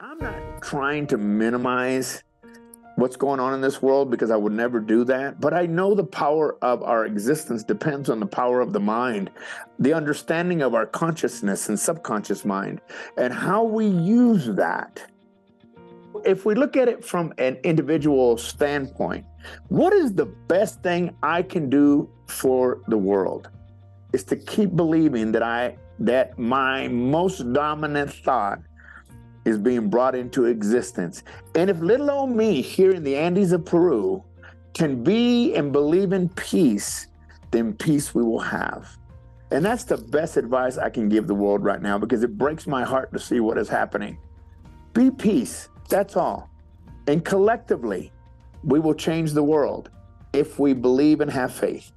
I'm not trying to minimize what's going on in this world because I would never do that. But I know the power of our existence depends on the power of the mind, the understanding of our consciousness and subconscious mind, and how we use that. If we look at it from an individual standpoint, what is the best thing I can do for the world? Is to keep believing that my most dominant thought is being brought into existence. And if little old me here in the Andes of Peru can be and believe in peace, then peace we will have. And that's the best advice I can give the world right now, because it breaks my heart to see what is happening. Be peace, that's all. And collectively, we will change the world if we believe and have faith.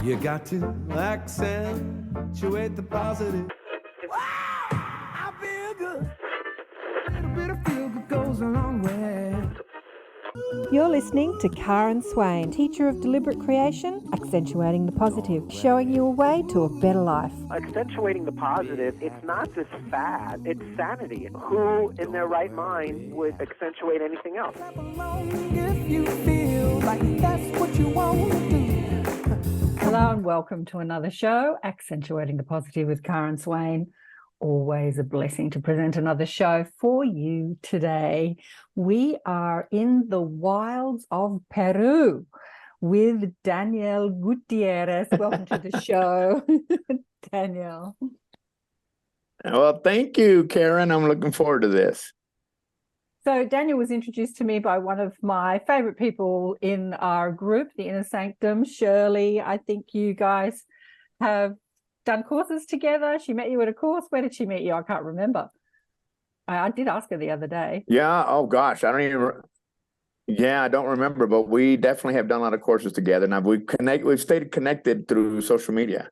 You got to accentuate the positive. I feel good. A little bit of feel good goes a long way. You're listening to Karen Swain, teacher of deliberate creation, accentuating the positive, showing you a way to a better life. Accentuating the positive, it's not just fad, it's sanity. Who in their right mind would accentuate anything else? If you feel like that's what you want to do. Hello and welcome to another show, Accentuating the Positive with Karen Swain. Always a blessing to present another show for you today. We are in the wilds of Peru with Daniel Gutierrez. Welcome to the show, Daniel. Well, thank you, Karen. I'm looking forward to this. So Daniel was introduced to me by one of my favorite people in our group, the Inner Sanctum, Shirley. I think you guys have done courses together. She met you at a course. Where did she meet you? I can't remember. I did ask her the other day. Yeah. Oh gosh, I don't remember, but we definitely have done a lot of courses together. Now we've stayed connected through social media.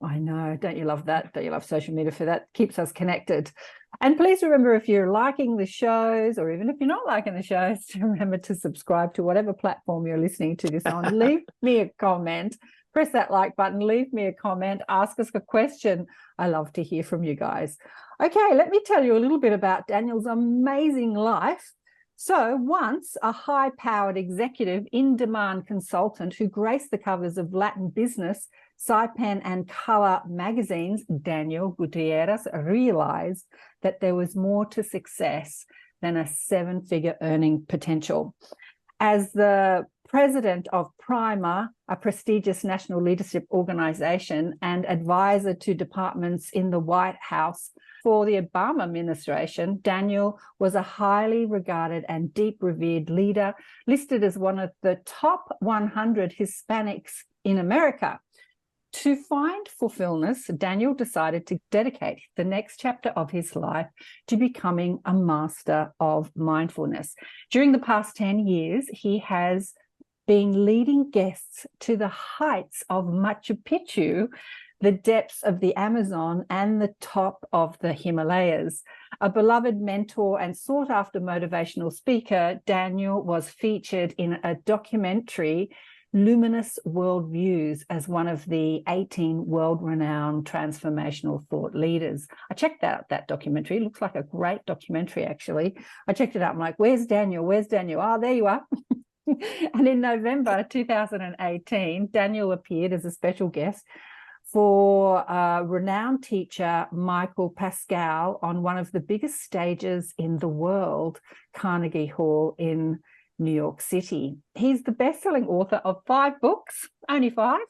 I know. Don't you love that? Don't you love social media for that? Keeps us connected. And please remember, if you're liking the shows, or even if you're not liking the shows, to remember to subscribe to whatever platform you're listening to this on. Leave me a comment. Press that like button, leave me a comment, ask us a question. I love to hear from you guys. Okay, let me tell you a little bit about Daniel's amazing life. So once a high-powered executive in-demand consultant who graced the covers of Latin Business, Saipan and Color magazines, Daniel Gutierrez realized that there was more to success than a seven-figure earning potential. As the president of Prima, a prestigious national leadership organization and advisor to departments in the White House for the Obama administration, Daniel was a highly regarded and deep revered leader, listed as one of the top 100 Hispanics in America. To find fulfillment, Daniel decided to dedicate the next chapter of his life to becoming a master of mindfulness. During the past 10 years, he has been leading guests to the heights of Machu Picchu, the depths of the Amazon, and the top of the Himalayas. A beloved mentor and sought-after motivational speaker, Daniel was featured in a documentary, Luminous Worldviews, as one of the 18 world-renowned transformational thought leaders. I checked out that documentary. It looks like a great documentary, actually. I checked it out. I'm like, where's Daniel? Where's Daniel? Oh, there you are. And in November 2018, Daniel appeared as a special guest for renowned teacher Michael Pascal on one of the biggest stages in the world, Carnegie Hall in New York City. He's the best-selling author of 5 books, only 5.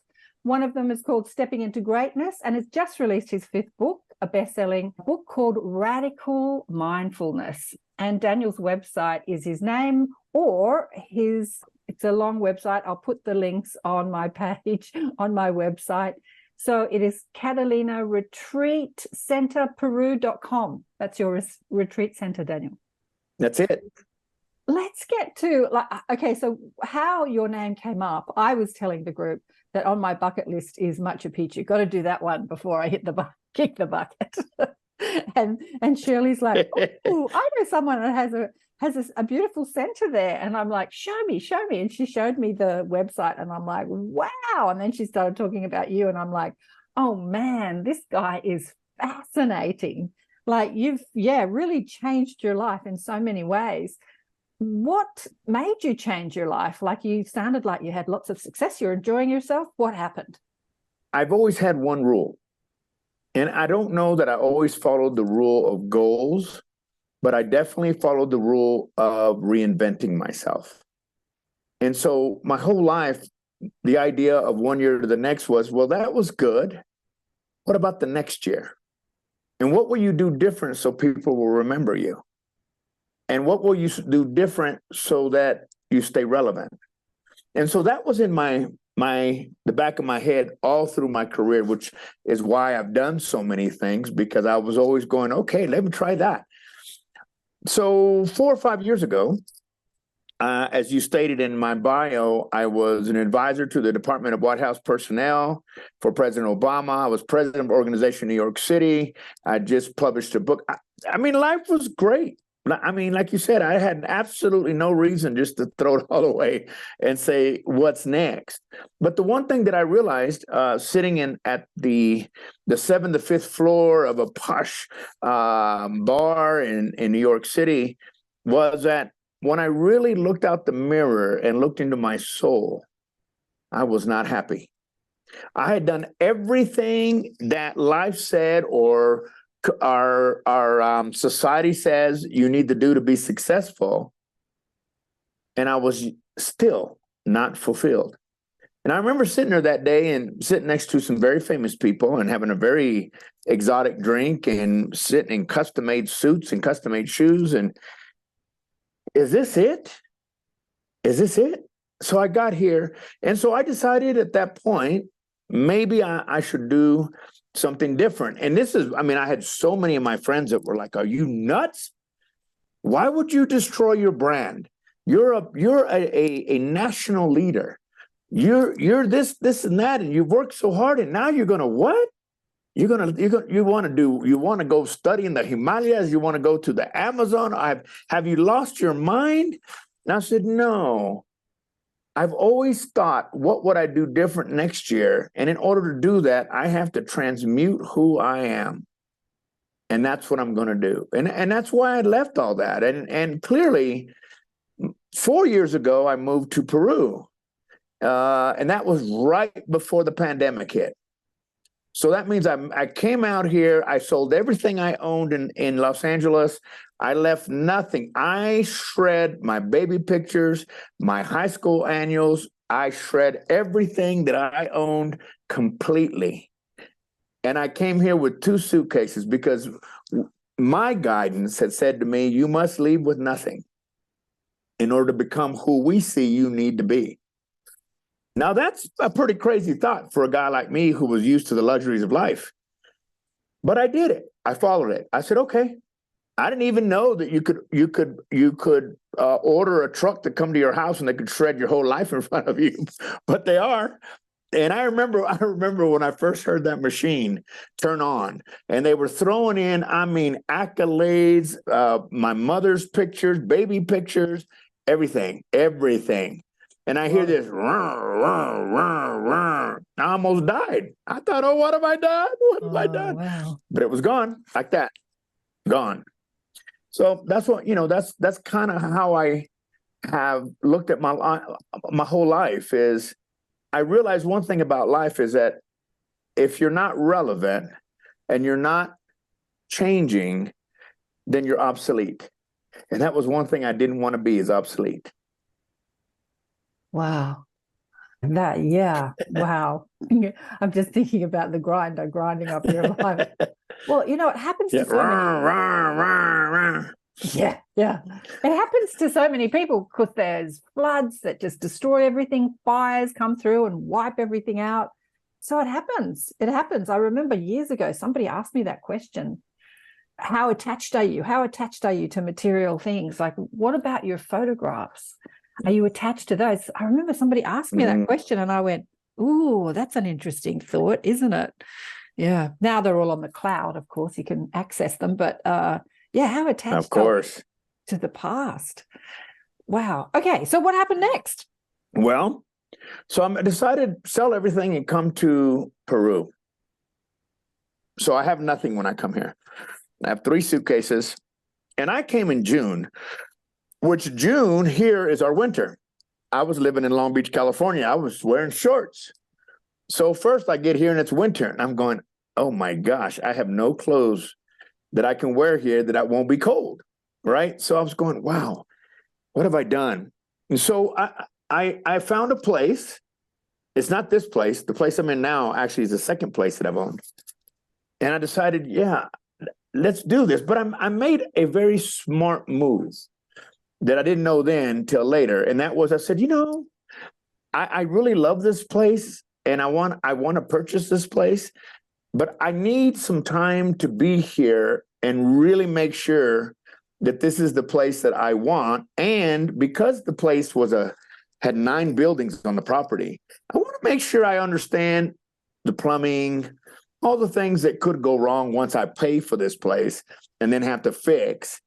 One of them is called Stepping into Greatness, and has just released his 5th book, a best-selling book called Radical Mindfulness. And Daniel's website is his name, or it's a long website. I'll put the links on my page, on my website. So it is CatalinaRetreatCenterPeru.com. That's your retreat center, Daniel. That's it. Let's get to, okay, so how your name came up. I was telling the group that on my bucket list is Machu Picchu. Got to do that one before I kick the bucket. and Shirley's like, oh, I know someone that has a beautiful center there. And I'm like, show me. And she showed me the website, and I'm like, wow. And then she started talking about you, and I'm like, oh man, this guy is fascinating. Like you've, really changed your life in so many ways. What made you change your life? Like you sounded like you had lots of success. You're enjoying yourself. What happened? I've always had one rule. And I don't know that I always followed the rule of goals, but I definitely followed the rule of reinventing myself. And so my whole life, the idea of 1 year to the next was, well, that was good. What about the next year? And what will you do different so people will remember you? And what will you do different so that you stay relevant? And so that was in the back of my head all through my career, which is why I've done so many things, because I was always going, okay, let me try that. So 4 or 5 years ago, as you stated in my bio, I was an advisor to the Department of White House Personnel for President Obama. I was president of Organization New York City. I just published a book. I mean, life was great. I mean, like you said, I had absolutely no reason just to throw it all away and say, what's next? But the one thing that I realized sitting at the 7th to 5th floor of a posh bar in New York City was that when I really looked out the mirror and looked into my soul, I was not happy. I had done everything that life said or our society says you need to do to be successful, and I was still not fulfilled. And I remember sitting there that day and sitting next to some very famous people and having a very exotic drink and sitting in custom-made suits and custom-made shoes. And is this it? Is this it? So I got here. And so I decided at that point, maybe I should do something different. And this is, I mean, I had so many of my friends that were like, are you nuts? Why would you destroy your brand? You're a national leader. You're this and that, and you've worked so hard, and now you're gonna what? You want to go study in the Himalayas? You want to go to the Amazon? Have you lost your mind? And I said, no. I've always thought, what would I do different next year? And in order to do that, I have to transmute who I am. And that's what I'm going to do. And that's why I left all that. And clearly, 4 years ago, I moved to Peru. And that was right before the pandemic hit. So that means I came out here, I sold everything I owned in Los Angeles. I left nothing. I shred my baby pictures, my high school annuals. I shred everything that I owned completely. And I came here with 2 suitcases because my guidance had said to me, you must leave with nothing in order to become who we see you need to be. Now, that's a pretty crazy thought for a guy like me who was used to the luxuries of life. But I did it. I followed it. I said, okay. I didn't even know that you could order a truck to come to your house and they could shred your whole life in front of you, but they are. And I remember when I first heard that machine turn on, and they were throwing in, I mean, accolades, my mother's pictures, baby pictures, everything. And I hear this, rah, rah, rah, rah. I almost died. I thought, oh, what have I done? What have I done? Wow. But it was gone like that, gone. So that's what, that's kind of how I have looked at my whole life. Is I realized one thing about life is that if you're not relevant and you're not changing, then you're obsolete. And that was one thing I didn't want to be, is obsolete. Wow. Wow. I'm just thinking about the grinding up your life. Well, it happens to so many. Yeah. It happens to so many people because there's floods that just destroy everything. Fires come through and wipe everything out. So it happens. I remember years ago, somebody asked me that question. How attached are you? How attached are you to material things? Like, what about your photographs? Are you attached to those? I remember somebody asked me that question and I went, ooh, that's an interesting thought, isn't it? Yeah. Now they're all on the cloud, of course, you can access them. But how attached are you to the past? Wow. Okay. So what happened next? Well, so I decided to sell everything and come to Peru. So I have nothing when I come here. I have 3 suitcases. And I came in June, which June here is our winter. I was living in Long Beach, California. I was wearing shorts. So first I get here and it's winter and I'm going, oh my gosh, I have no clothes that I can wear here that I won't be cold, right? So I was going, wow, what have I done? And so I found a place. It's not this place. The place I'm in now actually is the second place that I've owned. And I decided, yeah, let's do this. But I made a very smart move that I didn't know then till later. And that was, I said, I really love this place and I want to purchase this place, but I need some time to be here and really make sure that this is the place that I want. And because the place had 9 buildings on the property, I want to make sure I understand the plumbing, all the things that could go wrong once I pay for this place and then have to fix.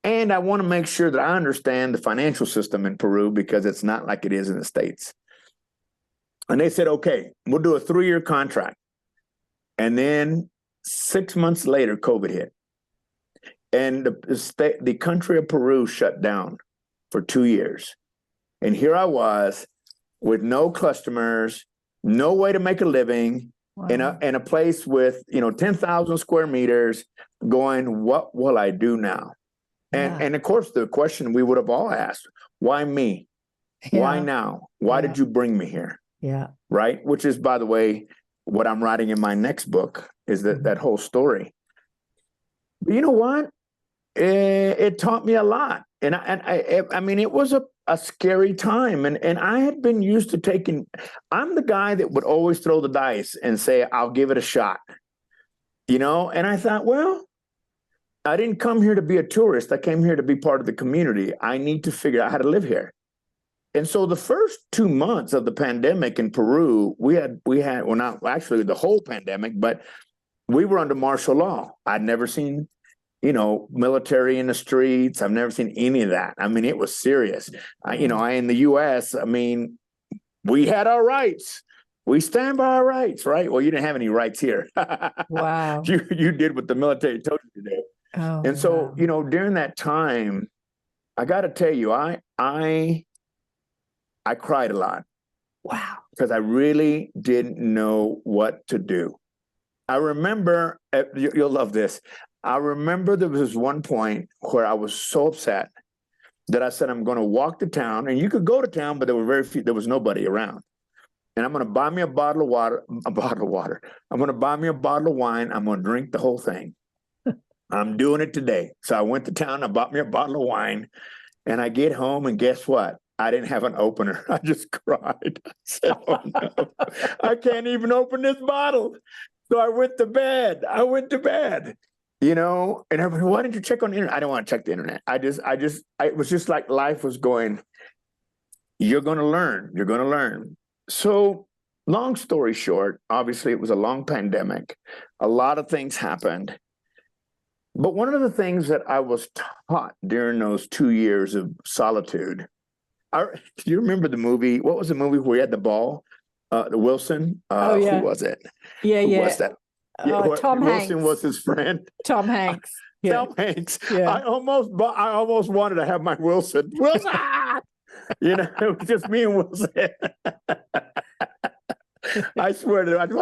And I want to make sure that I understand the financial system in Peru because it's not like it is in the States. And they said, okay, we'll do a 3-year contract. And then 6 months later, COVID hit. And the country of Peru shut down for 2 years. And here I was with no customers, no way to make a living, wow, in a place with 10,000 square meters, going, what will I do now? And of course, the question we would have all asked, why me? Yeah. Why now? Why did you bring me here? Yeah. Right? Which is, by the way, what I'm writing in my next book is that whole story. But you know what? It taught me a lot. And I mean, it was a scary time. And I had been used to I'm the guy that would always throw the dice and say, I'll give it a shot. And I thought, well, I didn't come here to be a tourist. I came here to be part of the community. I need to figure out how to live here. And so the first 2 months of the pandemic in Peru, we had, well, not actually the whole pandemic, but we were under martial law. I'd never seen, military in the streets. I've never seen any of that. I mean, it was serious. In the U.S., I mean, we had our rights. We stand by our rights, right? Well, you didn't have any rights here. Wow. You did what the military told you to do. Oh, and so, wow. During that time, I got to tell you, I cried a lot. Wow. Because I really didn't know what to do. I remember, you'll love this. I remember there was one point where I was so upset that I said, I'm going to walk to town, and you could go to town, but there was nobody around. And I'm going to buy me a bottle of water. I'm going to buy me a bottle of wine. I'm going to drink the whole thing. I'm doing it today. So I went to town, I bought me a bottle of wine, and I get home, and guess what? I didn't have an opener. I just cried. I said, oh no, I can't even open this bottle. So I went to bed. And everybody, why didn't you check on the internet? I don't want to check the internet. It was just like life was going, you're going to learn. So long story short, obviously it was a long pandemic. A lot of things happened. But one of the things that I was taught during those 2 years of solitude, do you remember the movie? What was the movie where he had the ball? The Wilson? Oh, yeah. Who was it? Yeah, Who was that? Tom Hanks. Wilson was his friend. Tom Hanks. Yeah. Tom Hanks. Yeah. I almost wanted to have my Wilson. Wilson! It was just me and Wilson. I swear to you, I just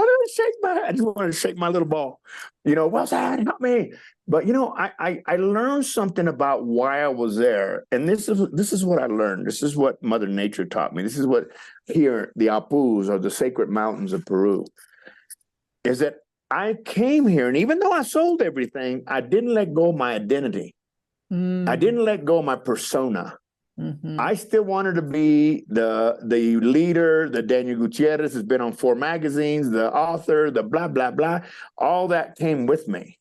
wanted to shake my little ball. Wilson, help me. But I learned something about why I was there, and this is what I learned. This is what Mother Nature taught me. This is what here the Apus, or the sacred mountains of Peru, is that I came here, and even though I sold everything, I didn't let go of my identity. I didn't let go of my persona. Mm-hmm. I still wanted to be the leader, the Daniel Gutierrez has been on 4 magazines, the author, the blah, blah, blah. All that came with me.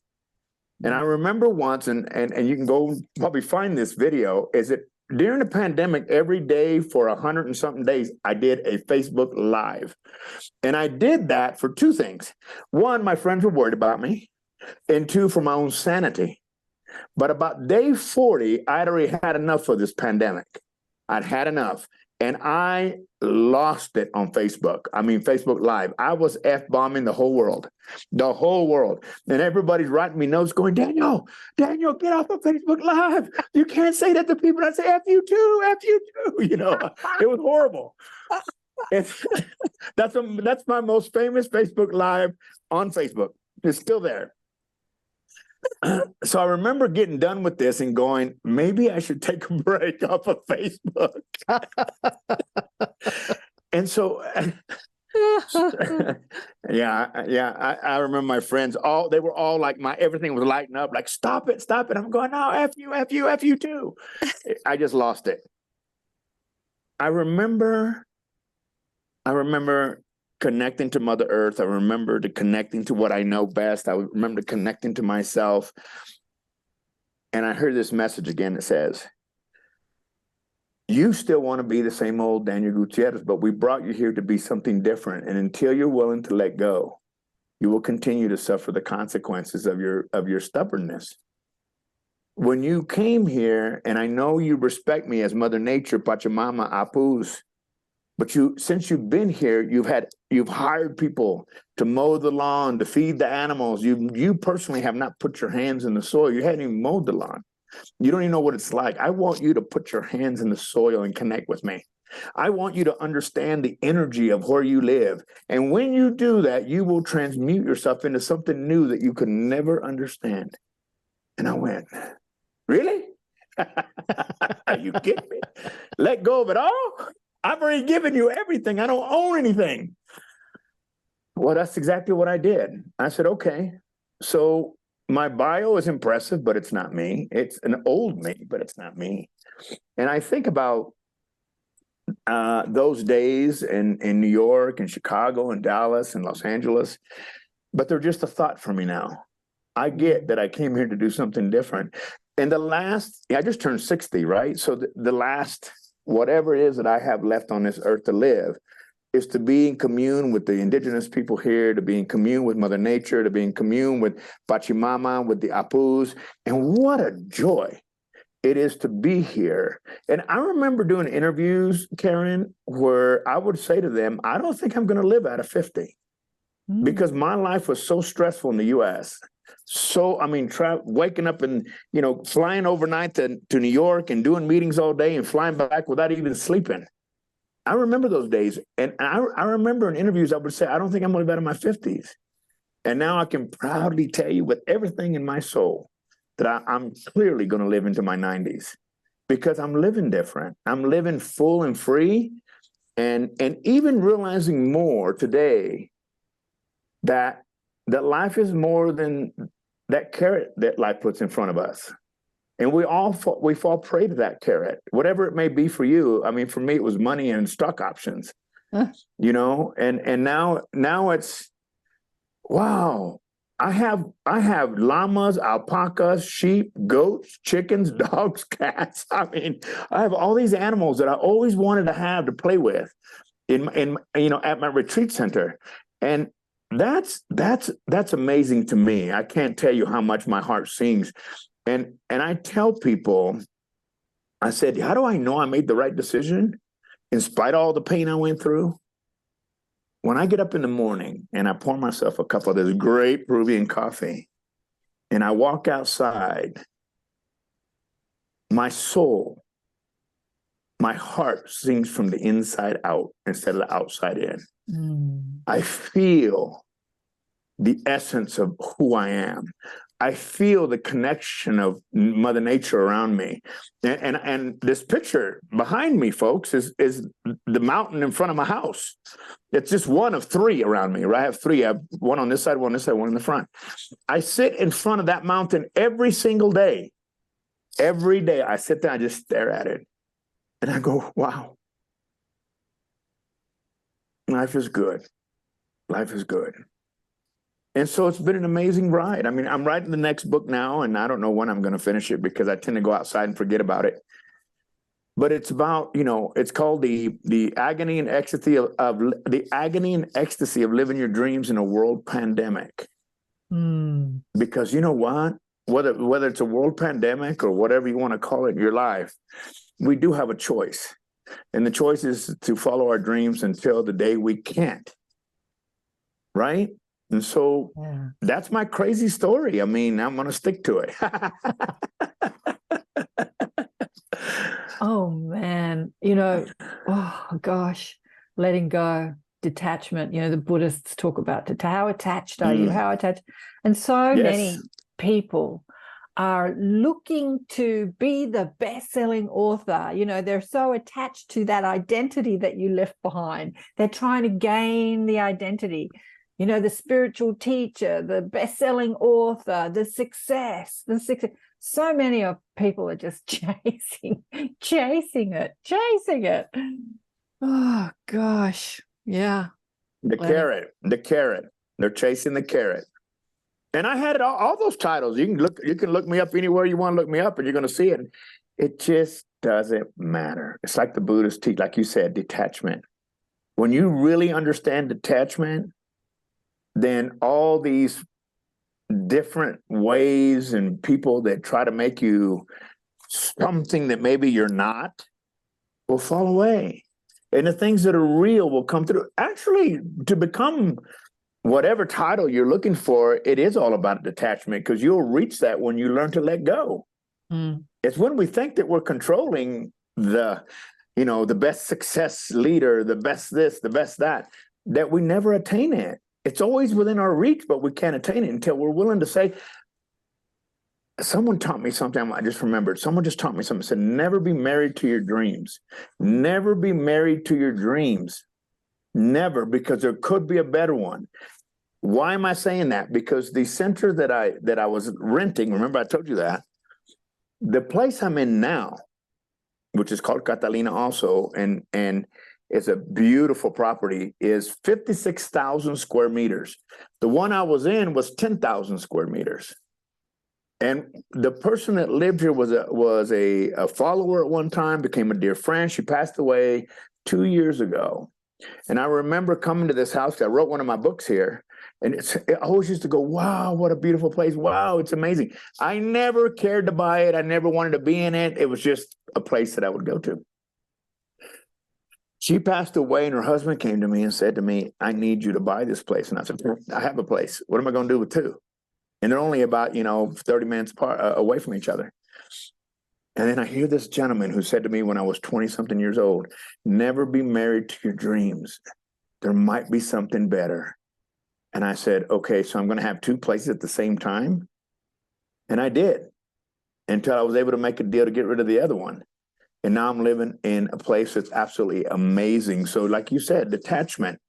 And I remember once, and you can go probably find this video, is that during the pandemic, every day for 100 and something days, I did a Facebook Live. And I did that for 2 things. 1, my friends were worried about me. And 2, for my own sanity. But about day 40, I'd already had enough of this pandemic. I'd had enough. And I lost it on Facebook. I mean, Facebook Live. I was F-bombing the whole world. And everybody's writing me notes going, Daniel, get off of Facebook Live. You can't say that to people. I say, F you too, F you too. You know, it was horrible. That's my most famous Facebook Live on Facebook. It's still there. So I remember getting done with this and going, maybe I should take a break off of Facebook. And so, I remember my friends, they were all like, everything was lighting up, like, stop it. I'm going, no, F you too. I just lost it. I remember connecting to Mother Earth. I remember connecting to what I know best. I remember connecting to myself. And I heard this message again that says, you still want to be the same old Daniel Gutierrez, but we brought you here to be something different. And until you're willing to let go, you will continue to suffer the consequences of your stubbornness. When you came here, and I know you respect me as Mother Nature, Pachamama, Apus, but since you've been here, you've hired people to mow the lawn, to feed the animals. You personally have not put your hands in the soil. You hadn't even mowed the lawn. You don't even know what it's like. I want you to put your hands in the soil and connect with me. I want you to understand the energy of where you live. And when you do that, you will transmute yourself into something new that you could never understand. And I went, really? Are you kidding me? Let go of it all? I've already given you everything. I don't own anything. Well, that's exactly what I did. I said, okay. So my bio is impressive, but it's not me. It's an old me, but it's not me. And I think about those days in New York and Chicago and Dallas and Los Angeles, but they're just a thought for me now. I get that I came here to do something different. And I just turned 60, right? So the last, whatever it is that I have left on this earth to live, is to be in commune with the indigenous people here, to be in commune with Mother Nature, to be in commune with Pachamama, with the Apus. And what a joy it is to be here. And I remember doing interviews, Karen, where I would say to them, I don't think I'm going to live out of 50 because my life was so stressful in the U.S. So, I mean, waking up and, flying overnight to New York and doing meetings all day and flying back without even sleeping. I remember those days. And I remember in interviews, I would say, I don't think I'm going to live out of my 50s. And now I can proudly tell you with everything in my soul that I'm clearly going to live into my 90s because I'm living different. I'm living full and free. And even realizing more today that life is more than that carrot that life puts in front of us. And we fall prey to that carrot, whatever it may be for you. I mean, for me, it was money and stock options, and now it's, wow, I have llamas, alpacas, sheep, goats, chickens, dogs, cats. I mean, I have all these animals that I always wanted to have to play with in at my retreat center. And that's amazing to me. I can't tell you how much my heart sings. And I tell people, I said, how do I know I made the right decision in spite of all the pain I went through? When I get up in the morning and I pour myself a cup of this great Peruvian coffee and I walk outside, my soul, my heart sings from the inside out instead of the outside in. I feel the essence of who I am. I feel the connection of Mother Nature around me. And this picture behind me, folks, is the mountain in front of my house. It's just one of three around me, right? I have three. I have one on this side, one on this side, one in the front. I sit in front of that mountain every single day. Every day I sit there, I just stare at it. And I go, wow. Life is good. Life is good. And so it's been an amazing ride. I mean, I'm writing the next book now, and I don't know when I'm going to finish it because I tend to go outside and forget about it. But it's about, it's called the agony and ecstasy of living your dreams in a world pandemic. Because you know what? Whether it's a world pandemic or whatever you want to call it in your life, we do have a choice. And the choice is to follow our dreams until the day we can't. Right? And so that's my crazy story. I mean, I'm going to stick to it. Oh, man. You know, oh, gosh, letting go, detachment. You know, the Buddhists talk about how attached are you? How attached? And so many people are looking to be the best-selling author. You know, they're so attached to that identity that you left behind. They're trying to gain the identity. You know, the spiritual teacher, the best-selling author, the success. So many of people are just chasing it. Oh, gosh. Yeah. The carrot. They're chasing the carrot. And I had it all those titles. You can look me up anywhere you want to look me up, and you're going to see it. It just doesn't matter. It's like the Buddhists teach, like you said, detachment. When you really understand detachment, then all these different ways and people that try to make you something that maybe you're not will fall away. And the things that are real will come through. Actually, to become whatever title you're looking for, it is all about detachment, because you'll reach that when you learn to let go. It's when we think that we're controlling the best success leader, the best this, the best that we never attain it. It's always within our reach, but we can't attain it until we're willing to say, someone taught me something. I just remembered. Someone just taught me something. Said, never be married to your dreams. Never be married to your dreams. Never, because there could be a better one. Why am I saying that? Because the center that I was renting, remember I told you that, the place I'm in now, which is called Catalina also, and it's a beautiful property, is 56,000 square meters. The one I was in was 10,000 square meters. And the person that lived here was a follower at one time, became a dear friend. She passed away 2 years ago. And I remember coming to this house. I wrote one of my books here. And I always used to go, wow, what a beautiful place. Wow, it's amazing. I never cared to buy it. I never wanted to be in it. It was just a place that I would go to. She passed away, and her husband came to me and said to me, I need you to buy this place. And I said, I have a place. What am I going to do with two? And they're only about, 30 minutes away from each other. And then I hear this gentleman who said to me when I was 20-something years old, never be married to your dreams. There might be something better. And I said, okay, so I'm going to have two places at the same time? And I did, until I was able to make a deal to get rid of the other one. And now I'm living in a place that's absolutely amazing. So like you said, detachment.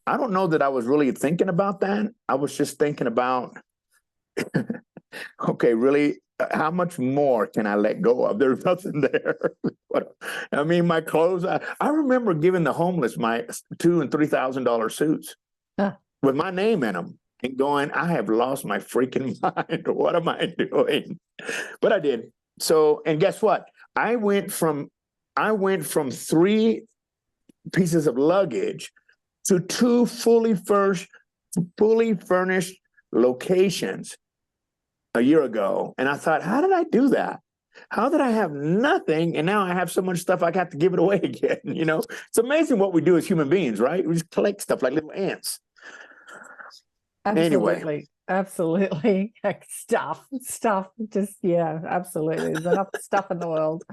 I don't know that I was really thinking about that. I was just thinking about, okay, really, how much more can I let go of? There's nothing there. I mean, my clothes, I remember giving the homeless my $2,000 and $3,000 suits with my name in them and going, I have lost my freaking mind. What am I doing? But I did. So, and guess what? I went from 3 pieces of luggage to 2 fully furnished locations a year ago. And I thought, how did I do that? How did I have nothing? And now I have so much stuff I got to give it away again. It's amazing what we do as human beings, right? We just collect stuff like little ants. Absolutely. Anyway. Absolutely. Like stuff. Just, yeah, absolutely. There's enough stuff in the world.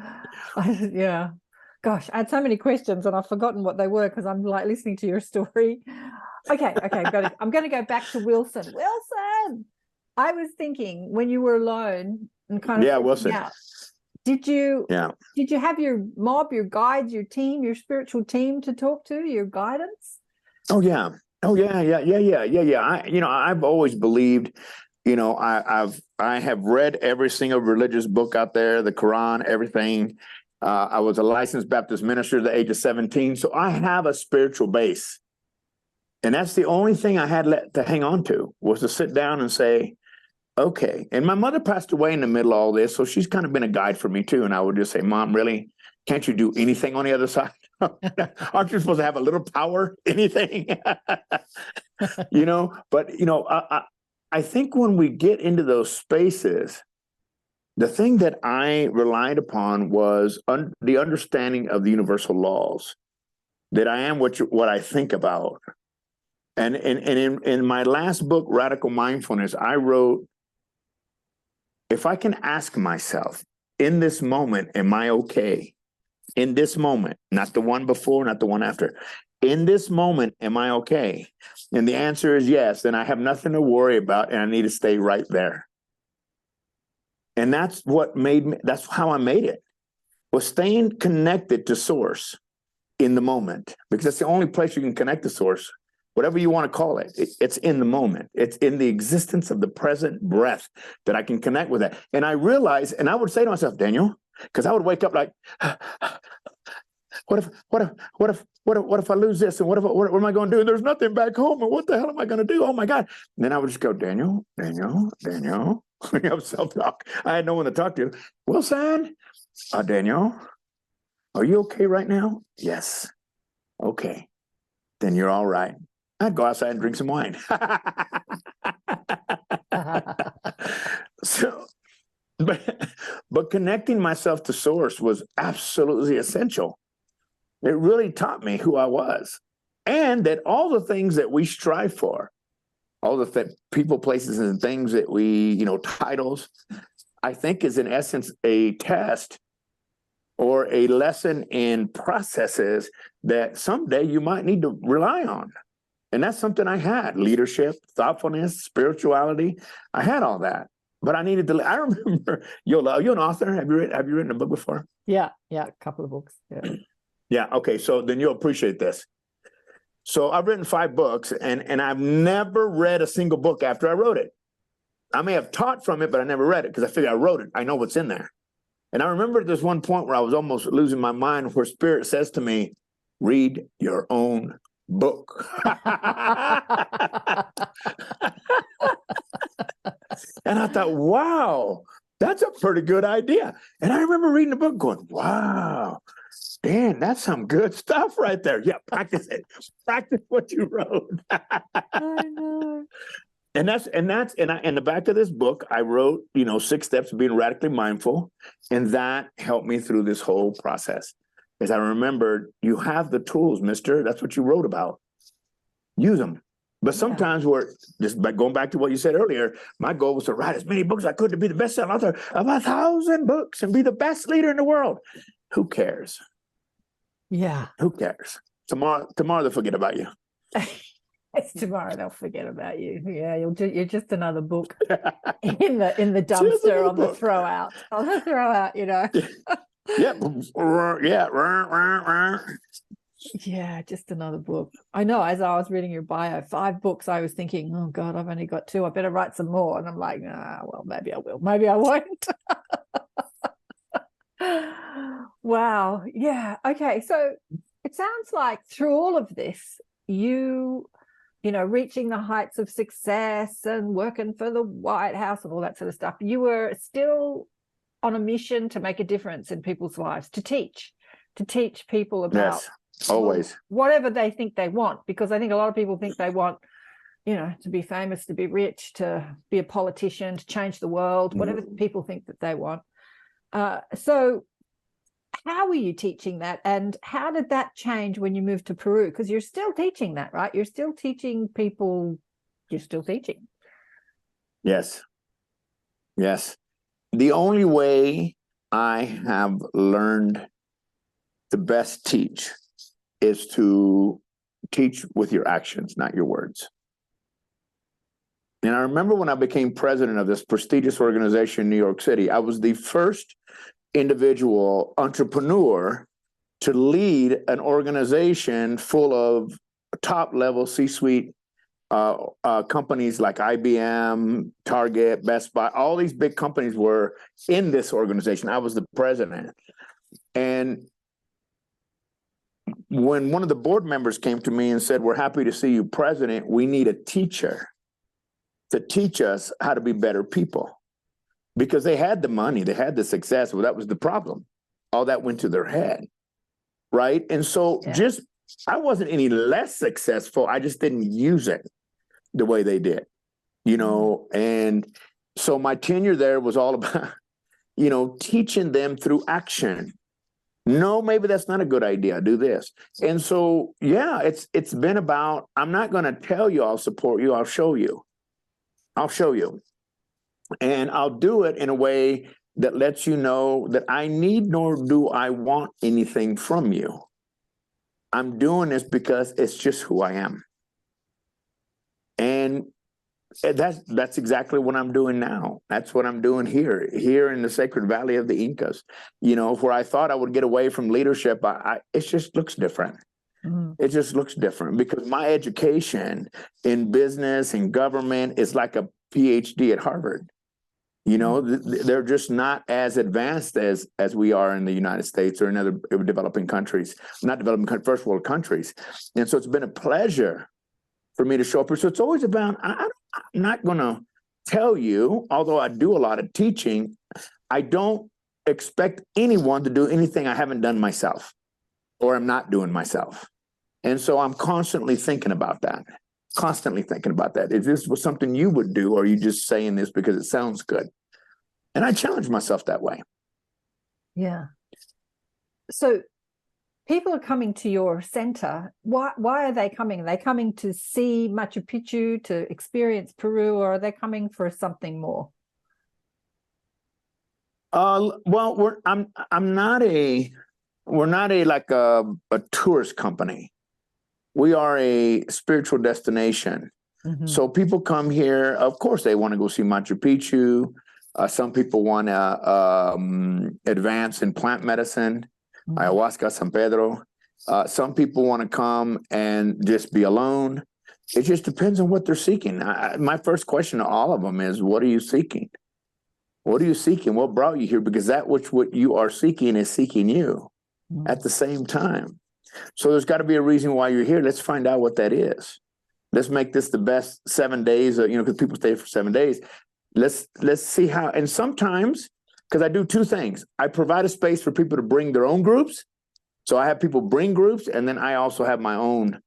Yeah. Gosh, I had so many questions and I've forgotten what they were because I'm like listening to your story. Okay. I'm going to go back to Wilson. Wilson, I was thinking when you were alone and kind of Wilson. Out, did you have your mob, your guides, your team, your spiritual team to talk to, your guidance? Oh yeah. I've always believed, I have read every single religious book out there, the Quran, everything. I was a licensed Baptist minister at the age of 17. So I have a spiritual base. And that's the only thing I had to hang on to, was to sit down and say, okay. And my mother passed away in the middle of all this. So she's kind of been a guide for me too. And I would just say, Mom, really? Can't you do anything on the other side? Aren't you supposed to have a little power? Anything? But I think when we get into those spaces, the thing that I relied upon was the understanding of the universal laws, that I am what I think about. And in my last book, Radical Mindfulness, I wrote, if I can ask myself, in this moment, am I okay? In this moment, not the one before, not the one after. In this moment, am I okay? And the answer is yes. Then I have nothing to worry about, and I need to stay right there. And that's what made me, that's how I made it, was staying connected to source in the moment, because that's the only place you can connect to source, whatever you want to call it. It's in the moment. It's in the existence of the present breath that I can connect with that. And I realized, and I would say to myself, Daniel, because I would wake up like, what if I lose this? And what am I going to do? And there's nothing back home. And what the hell am I going to do? Oh my God. And then I would just go, Daniel. Self-talk. I had no one to talk to. Wilson, Daniel, are you okay right now? Yes. Okay. Then you're all right. I'd go outside and drink some wine. But connecting myself to source was absolutely essential. It really taught me who I was, and that all the things that we strive for, all the people, places, and things that we, titles, I think is in essence a test or a lesson in processes that someday you might need to rely on. And that's something I had: leadership, thoughtfulness, spirituality. I had all that, but I needed to. I remember, are you an author? Have you written a book before? Yeah, a couple of books. Yeah. Yeah. Okay. So then you'll appreciate this. So I've written 5 books, and I've never read a single book after I wrote it. I may have taught from it, but I never read it because I figured I wrote it. I know what's in there. And I remember there's one point where I was almost losing my mind, where Spirit says to me, read your own book. And I thought, wow, that's a pretty good idea. And I remember reading the book going, wow, Dan, that's some good stuff right there. Yeah, practice it. Practice what you wrote. I know. And in the back of this book, I wrote, 6 steps of being radically mindful. And that helped me through this whole process. As I remembered, you have the tools, mister. That's what you wrote about. Use them. But sometimes just by going back to what you said earlier, my goal was to write as many books as I could to be the best-selling author of 1,000 books and be the best leader in the world. Who cares? Yeah. Who cares? Tomorrow they'll forget about you. It's tomorrow they'll forget about you. Yeah, you're just another book in the dumpster on the throw out. On the throw out, Yeah, just another book. I know, as I was reading your bio, 5 books, I was thinking, oh God, I've only got 2. I better write some more. And I'm like, well, maybe I will. Maybe I won't. Wow. Yeah. Okay. So it sounds like through all of this, you reaching the heights of success and working for the White House and all that sort of stuff, you were still on a mission to make a difference in people's lives, to teach people about always whatever they think they want, because I think a lot of people think they want, to be famous, to be rich, to be a politician, to change the world, whatever people think that they want. So how were you teaching that, and how did that change when you moved to Peru? Because you're still teaching that, right? You're still teaching people. You're still teaching. Yes. The only way I have learned to best teach is to teach with your actions, not your words. And I remember when I became president of this prestigious organization in New York City, I was the first individual entrepreneur to lead an organization full of top-level C-suite companies like IBM, Target, Best Buy. All these big companies were in this organization. I was the president. And when one of the board members came to me and said, we're happy to see you president, we need a teacher to teach us how to be better people. Because they had the money, they had the success. Well, that was the problem. All that went to their head, right? And so I wasn't any less successful. I just didn't use it the way they did, And so my tenure there was all about, teaching them through action. No, maybe that's not a good idea. Do this. And so, yeah, it's been about, I'm not going to tell you I'll support you. I'll show you. I'll show you. And I'll do it in a way that lets you know that I need nor do I want anything from you. I'm doing this because it's just who I am. And that's exactly what I'm doing now. That's what I'm doing here in the Sacred Valley of the Incas. Where I thought I would get away from leadership, it just looks different. Mm-hmm. It just looks different because my education in business and government is like a PhD at Harvard. They're just not as advanced as we are in the United States or in other developing countries, not developing first world countries. And so it's been a pleasure for me to show up. So it's always about, I'm not going to tell you, although I do a lot of teaching, I don't expect anyone to do anything I haven't done myself or I'm not doing myself. And so I'm constantly thinking about that. If this was something you would do, or are you just saying this because it sounds good? And I challenge myself that way. Yeah. So people are coming to your center. Why are they coming? Are they coming to see Machu Picchu, to experience Peru, or are they coming for something more? Well, we're not a tourist company. We are a spiritual destination. Mm-hmm. So people come here. Of course, they want to go see Machu Picchu. Some people want to advance in plant medicine, mm-hmm. ayahuasca, San Pedro. Some people want to come and just be alone. It just depends on what they're seeking. My first question to all of them is, what are you seeking? What are you seeking? What brought you here? Because that which what you are seeking is seeking you mm-hmm. at the same time. So there's got to be a reason why you're here. Let's find out what that is. Let's make this the best 7 days, because people stay for 7 days. Let's see how, and sometimes, because I do two things. I provide a space for people to bring their own groups. So I have people bring groups, and then I also have my own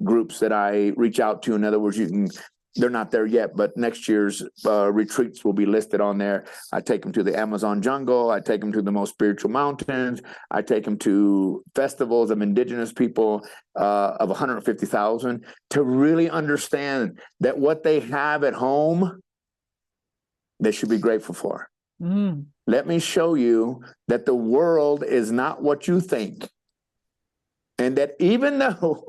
groups that I reach out to. In other words, they're not there yet, but next year's retreats will be listed on there. I take them to the Amazon jungle. I take them to the most spiritual mountains. I take them to festivals of indigenous people of 150,000 to really understand that what they have at home, they should be grateful for. Mm. Let me show you that the world is not what you think. And that even though,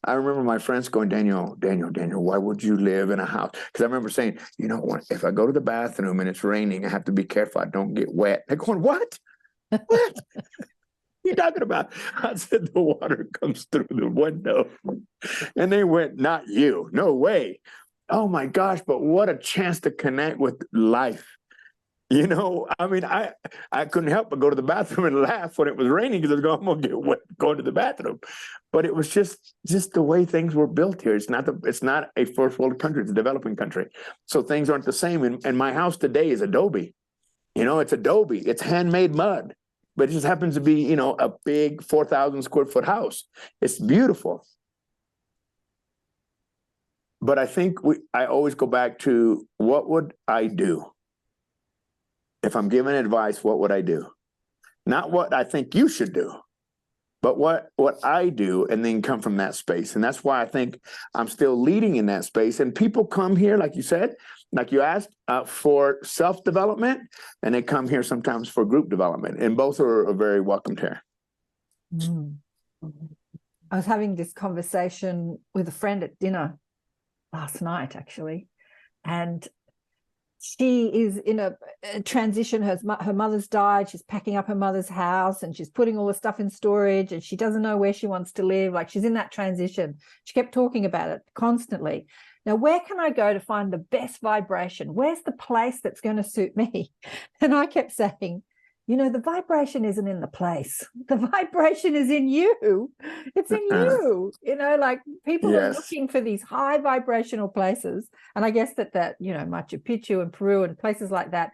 I remember my friends going, Daniel, why would you live in a house? Because I remember saying, if I go to the bathroom and it's raining, I have to be careful I don't get wet. They're going, what? What are you talking about? I said, the water comes through the window. And they went, not you, no way. Oh my gosh, but what a chance to connect with life. I couldn't help but go to the bathroom and laugh when it was raining because I was going, I'm going to get wet going to the bathroom. But it was just the way things were built here. It's not a first world country. It's a developing country. So things aren't the same. And my house today is adobe. It's adobe. It's handmade mud. But it just happens to be, a big 4,000 square foot house. It's beautiful. But I think I always go back to, what would I do? If I'm giving advice, what would I do? Not what I think you should do, but what I do, and then come from that space. And that's why I think I'm still leading in that space. And people come here, like you said, like you asked, for self-development, and they come here sometimes for group development. And both are very welcomed here. Mm. I was having this conversation with a friend at dinner last night, actually, and she is in a transition. Her mother's died. She's packing up her mother's house and she's putting all the stuff in storage, and she doesn't know where she wants to live. Like, she's in that transition. She kept talking about it constantly. Now, where can I go to find the best vibration? Where's the place that's going to suit me? And I kept saying, the vibration isn't in the place. The vibration is in you. It's in you. Like, people are looking for these high vibrational places. And I guess that Machu Picchu and Peru and places like that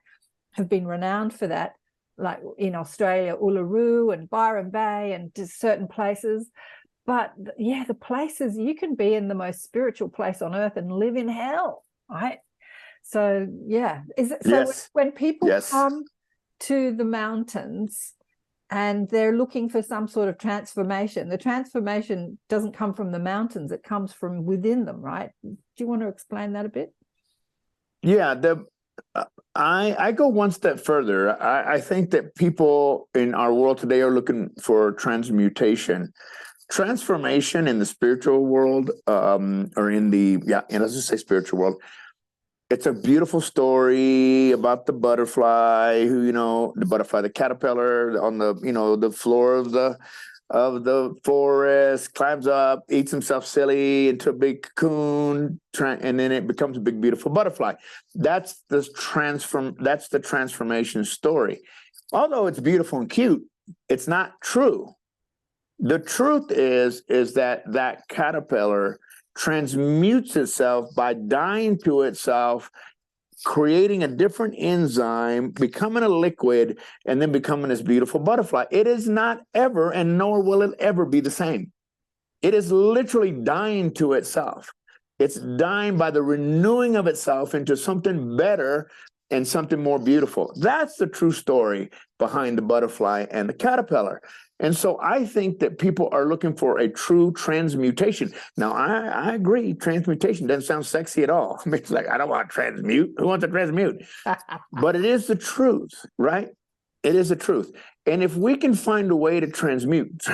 have been renowned for that. Like in Australia, Uluru and Byron Bay and just certain places. But the places, you can be in the most spiritual place on earth and live in hell, right? So yeah, is it so? Yes. When people Yes. come to the mountains and they're looking for some sort of transformation, the transformation doesn't come from the mountains; it comes from within them, right? Do you want to explain that a bit? Yeah, I go one step further. I think that people in our world today are looking for transmutation. Transformation in the spiritual world, or in the, let's just say spiritual world. It's a beautiful story about the butterfly who, the caterpillar on the, the floor of the forest, climbs up, eats himself silly into a big cocoon, and then it becomes a big, beautiful butterfly. That's the transformation story. Although it's beautiful and cute, it's not true. The truth is that caterpillar transmutes itself by dying to itself, creating a different enzyme, becoming a liquid, and then becoming this beautiful butterfly. It is not ever, and nor will it ever be the same. It is literally dying to itself. It's dying by the renewing of itself into something better and something more beautiful. That's the true story behind the butterfly and the caterpillar. And so I think that people are looking for a true transmutation. Now, I agree, transmutation doesn't sound sexy at all. I mean, it's like, I don't want to transmute. Who wants to transmute? But it is the truth, right? It is the truth. And if we can find a way to transmute,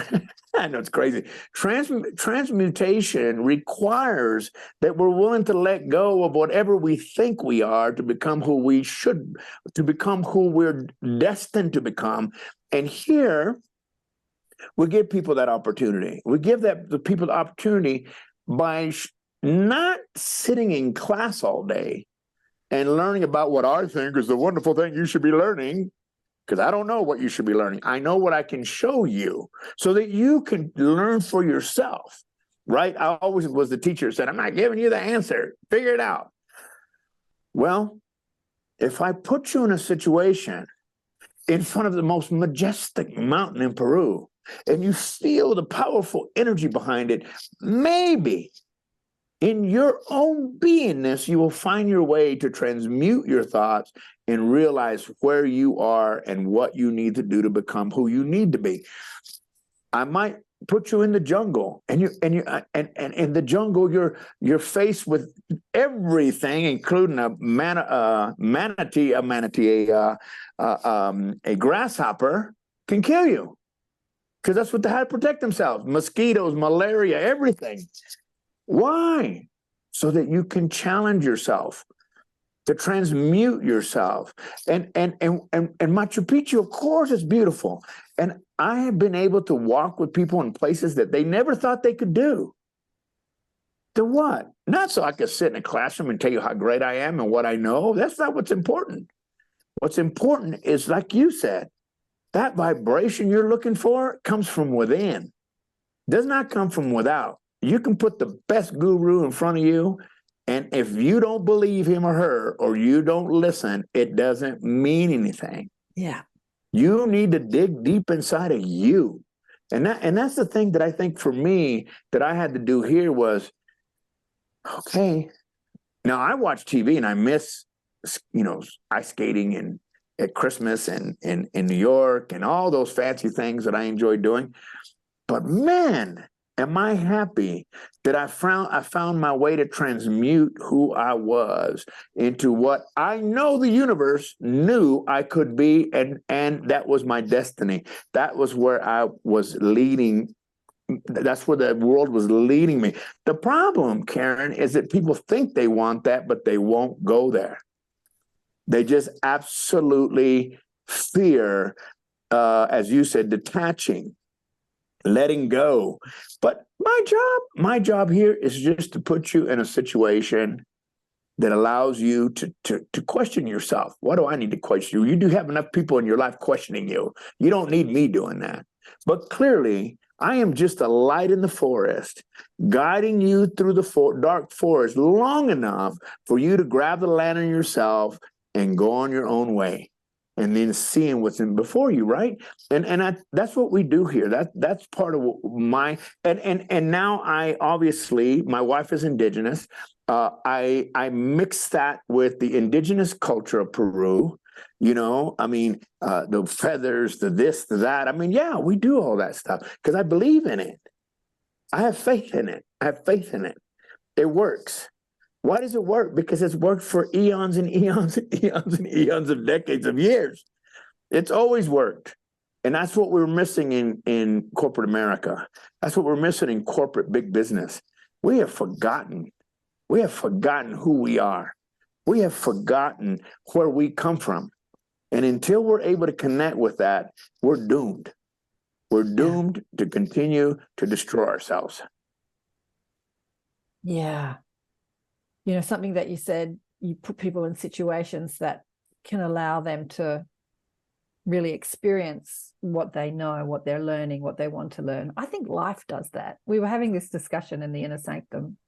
I know it's crazy. Transmutation requires that we're willing to let go of whatever we think we are to become who we should, to become who we're destined to become. And here, we give people that opportunity. We give the people the opportunity by not sitting in class all day and learning about what I think is the wonderful thing you should be learning, because I don't know what you should be learning. I know what I can show you so that you can learn for yourself, right? I always was the teacher who said, I'm not giving you the answer. Figure it out. Well, if I put you in a situation in front of the most majestic mountain in Peru, and you feel the powerful energy behind it, maybe in your own beingness, you will find your way to transmute your thoughts and realize where you are and what you need to do to become who you need to be. I might put you in the jungle, and in the jungle, you're faced with everything, including a grasshopper can kill you. Because that's what they had to protect themselves. Mosquitoes, malaria, everything. Why? So that you can challenge yourself, to transmute yourself. And Machu Picchu, of course, is beautiful. And I have been able to walk with people in places that they never thought they could do. To what? Not so I could sit in a classroom and tell you how great I am and what I know. That's not what's important. What's important is, like you said, that vibration you're looking for comes from within. Does not come from without. You can put the best guru in front of you, and if you don't believe him or her, or you don't listen, it doesn't mean anything. Yeah. You need to dig deep inside of you. And that's the thing that I think for me that I had to do here was, okay, now I watch TV and I miss, ice skating and at Christmas and in New York and all those fancy things that I enjoy doing. But man, am I happy that I found my way to transmute who I was into what I know the universe knew I could be, and that was my destiny. That was where I was leading. That's where the world was leading me. The problem, Karen, is that people think they want that, but they won't go there. They just absolutely fear, as you said, detaching, letting go. But my job here is just to put you in a situation that allows you to question yourself. What do I need to question you? You do have enough people in your life questioning you. You don't need me doing that. But clearly, I am just a light in the forest, guiding you through the dark forest long enough for you to grab the lantern yourself and go on your own way, and then seeing what's in before you, right? And that's what we do here. That's part of my and now I obviously, my wife is indigenous, I mix that with the indigenous culture of Peru. The feathers, the this, the that. I mean, yeah, we do all that stuff because I believe in it. I have faith in it. I have faith in it. It works. Why does it work? Because it's worked for eons and eons and eons and eons of decades of years. It's always worked. And that's what we're missing in corporate America. That's what we're missing in corporate big business. We have forgotten. We have forgotten who we are. We have forgotten where we come from. And until we're able to connect with that, we're doomed. We're doomed to continue to destroy ourselves. Yeah. Something that you said, you put people in situations that can allow them to really experience what they know, what they're learning, what they want to learn. I think life does that. We were having this discussion in the Inner Sanctum,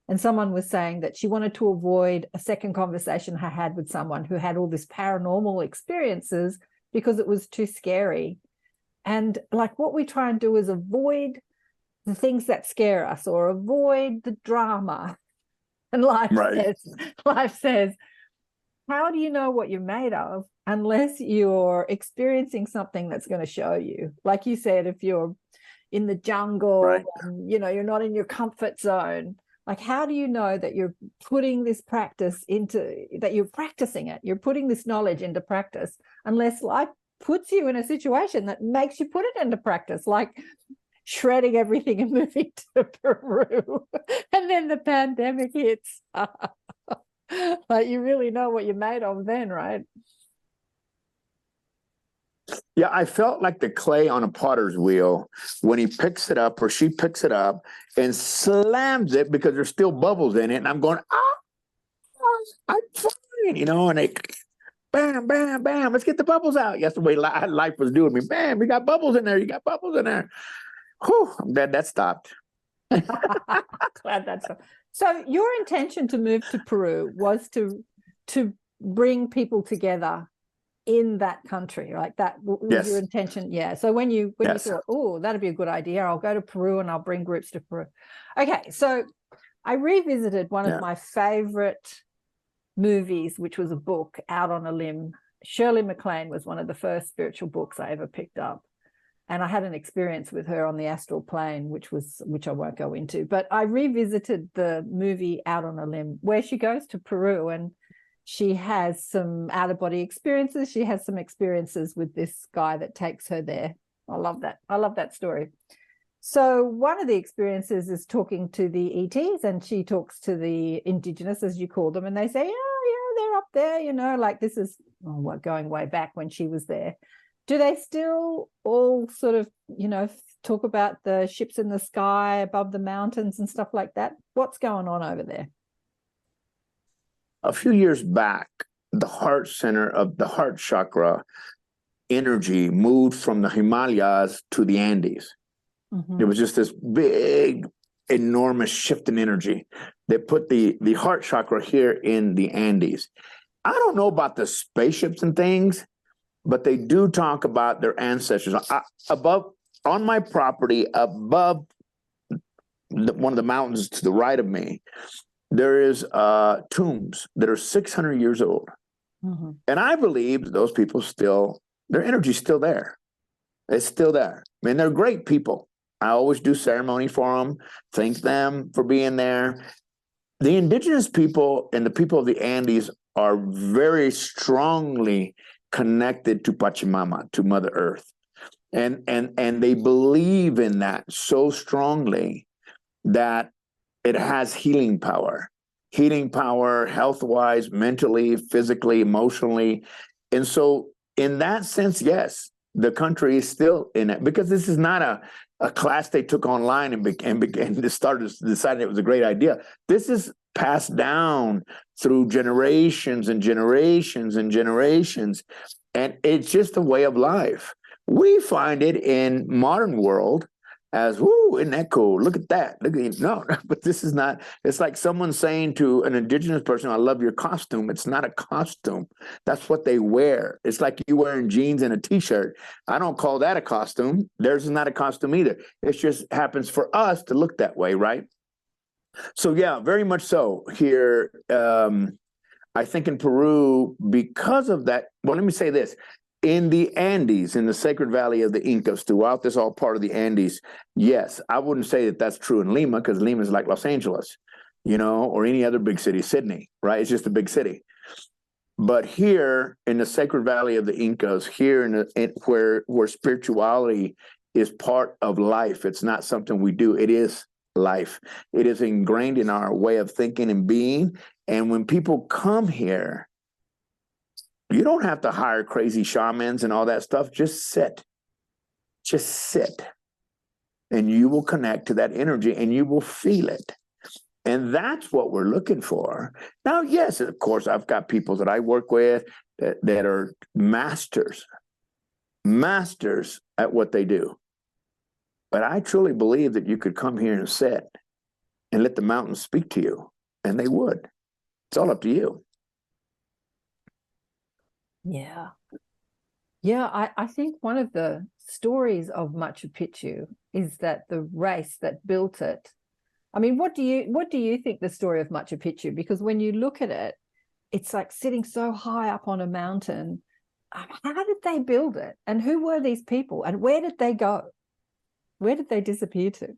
and someone was saying that she wanted to avoid a second conversation I had with someone who had all these paranormal experiences because it was too scary. And like what we try and do is avoid the things that scare us or avoid the drama. And life says, how do you know what you're made of unless you're experiencing something that's going to show you? Like you said, if you're in the jungle, and, you're not in your comfort zone, like how do you know that you're putting this practice that you're practicing it? You're putting this knowledge into practice unless life puts you in a situation that makes you put it into practice, like shredding everything and moving to Peru. And then the pandemic hits. Like you really know what you're made of then, right? Yeah, I felt like the clay on a potter's wheel when he picks it up or she picks it up and slams it because there's still bubbles in it. And I'm going, I'm fine, and they bam, bam, bam, let's get the bubbles out. That's the way life was doing me. Bam, we got bubbles in there. You got bubbles in there. Whew, I'm glad that stopped. Glad that's so. Your intention to move to Peru was to bring people together in that country, like that was your intention. Yeah. So when you thought, oh, that'd be a good idea, I'll go to Peru and I'll bring groups to Peru. Okay, so I revisited one of my favorite movies, which was a book, Out on a Limb. Shirley MacLaine was one of the first spiritual books I ever picked up. And I had an experience with her on the astral plane, which I won't go into. But I revisited the movie Out on a Limb, where she goes to Peru and she has some out-of-body experiences. She has some experiences with this guy that takes her there. I love that. I love that story. So one of the experiences is talking to the ETs, and she talks to the indigenous, as you call them, and they say, yeah, they're up there, like this is going way back when she was there. Do they still all sort of, talk about the ships in the sky above the mountains and stuff like that? What's going on over there? A few years back, the heart center of the heart chakra energy moved from the Himalayas to the Andes. Mm-hmm. There was just this big, enormous shift in energy that put the heart chakra here in the Andes. I don't know about the spaceships and things, but they do talk about their ancestors. Above, on my property, above one of the mountains to the right of me, there is tombs that are 600 years old. Mm-hmm. And I believe those people their energy's still there. It's still there. I mean, they're great people. I always do ceremony for them, thank them for being there. The indigenous people and the people of the Andes are very strongly connected to Pachamama, to Mother Earth. And they believe in that so strongly that it has healing power health-wise, mentally, physically, emotionally. And so in that sense, yes, the country is still in it, because this is not a class they took online and decided it was a great idea. This is passed down through generations and generations and generations. And it's just a way of life. We find it in modern world as, whoo, isn't that cool? Look at that. No, but this is not. It's like someone saying to an indigenous person, I love your costume. It's not a costume. That's what they wear. It's like you wearing jeans and a T-shirt. I don't call that a costume. Theirs is not a costume either. It just happens for us to look that way, right? So yeah, very much so here. I think in Peru, because of that, well, let me say this. In the Andes, in the Sacred Valley of the Incas, throughout this all part of the Andes, yes, I wouldn't say that that's true in Lima, because Lima is like Los Angeles, or any other big city, Sydney, right? It's just a big city. But here in the Sacred Valley of the Incas, here where spirituality is part of life, it's not something we do. It is life. It is ingrained in our way of thinking and being. And when people come here, you don't have to hire crazy shamans and all that stuff. Just sit. Just sit. And you will connect to that energy and you will feel it. And that's what we're looking for. Now, yes, of course, I've got people that I work with that are masters at what they do. But I truly believe that you could come here and sit and let the mountains speak to you, and they would. It's all up to you. Yeah. Yeah, I think one of the stories of Machu Picchu is that the race that built it. I mean, what do you think the story of Machu Picchu? Because when you look at it, it's like sitting so high up on a mountain. How did they build it? And who were these people? And where did they go? Where did they disappear to?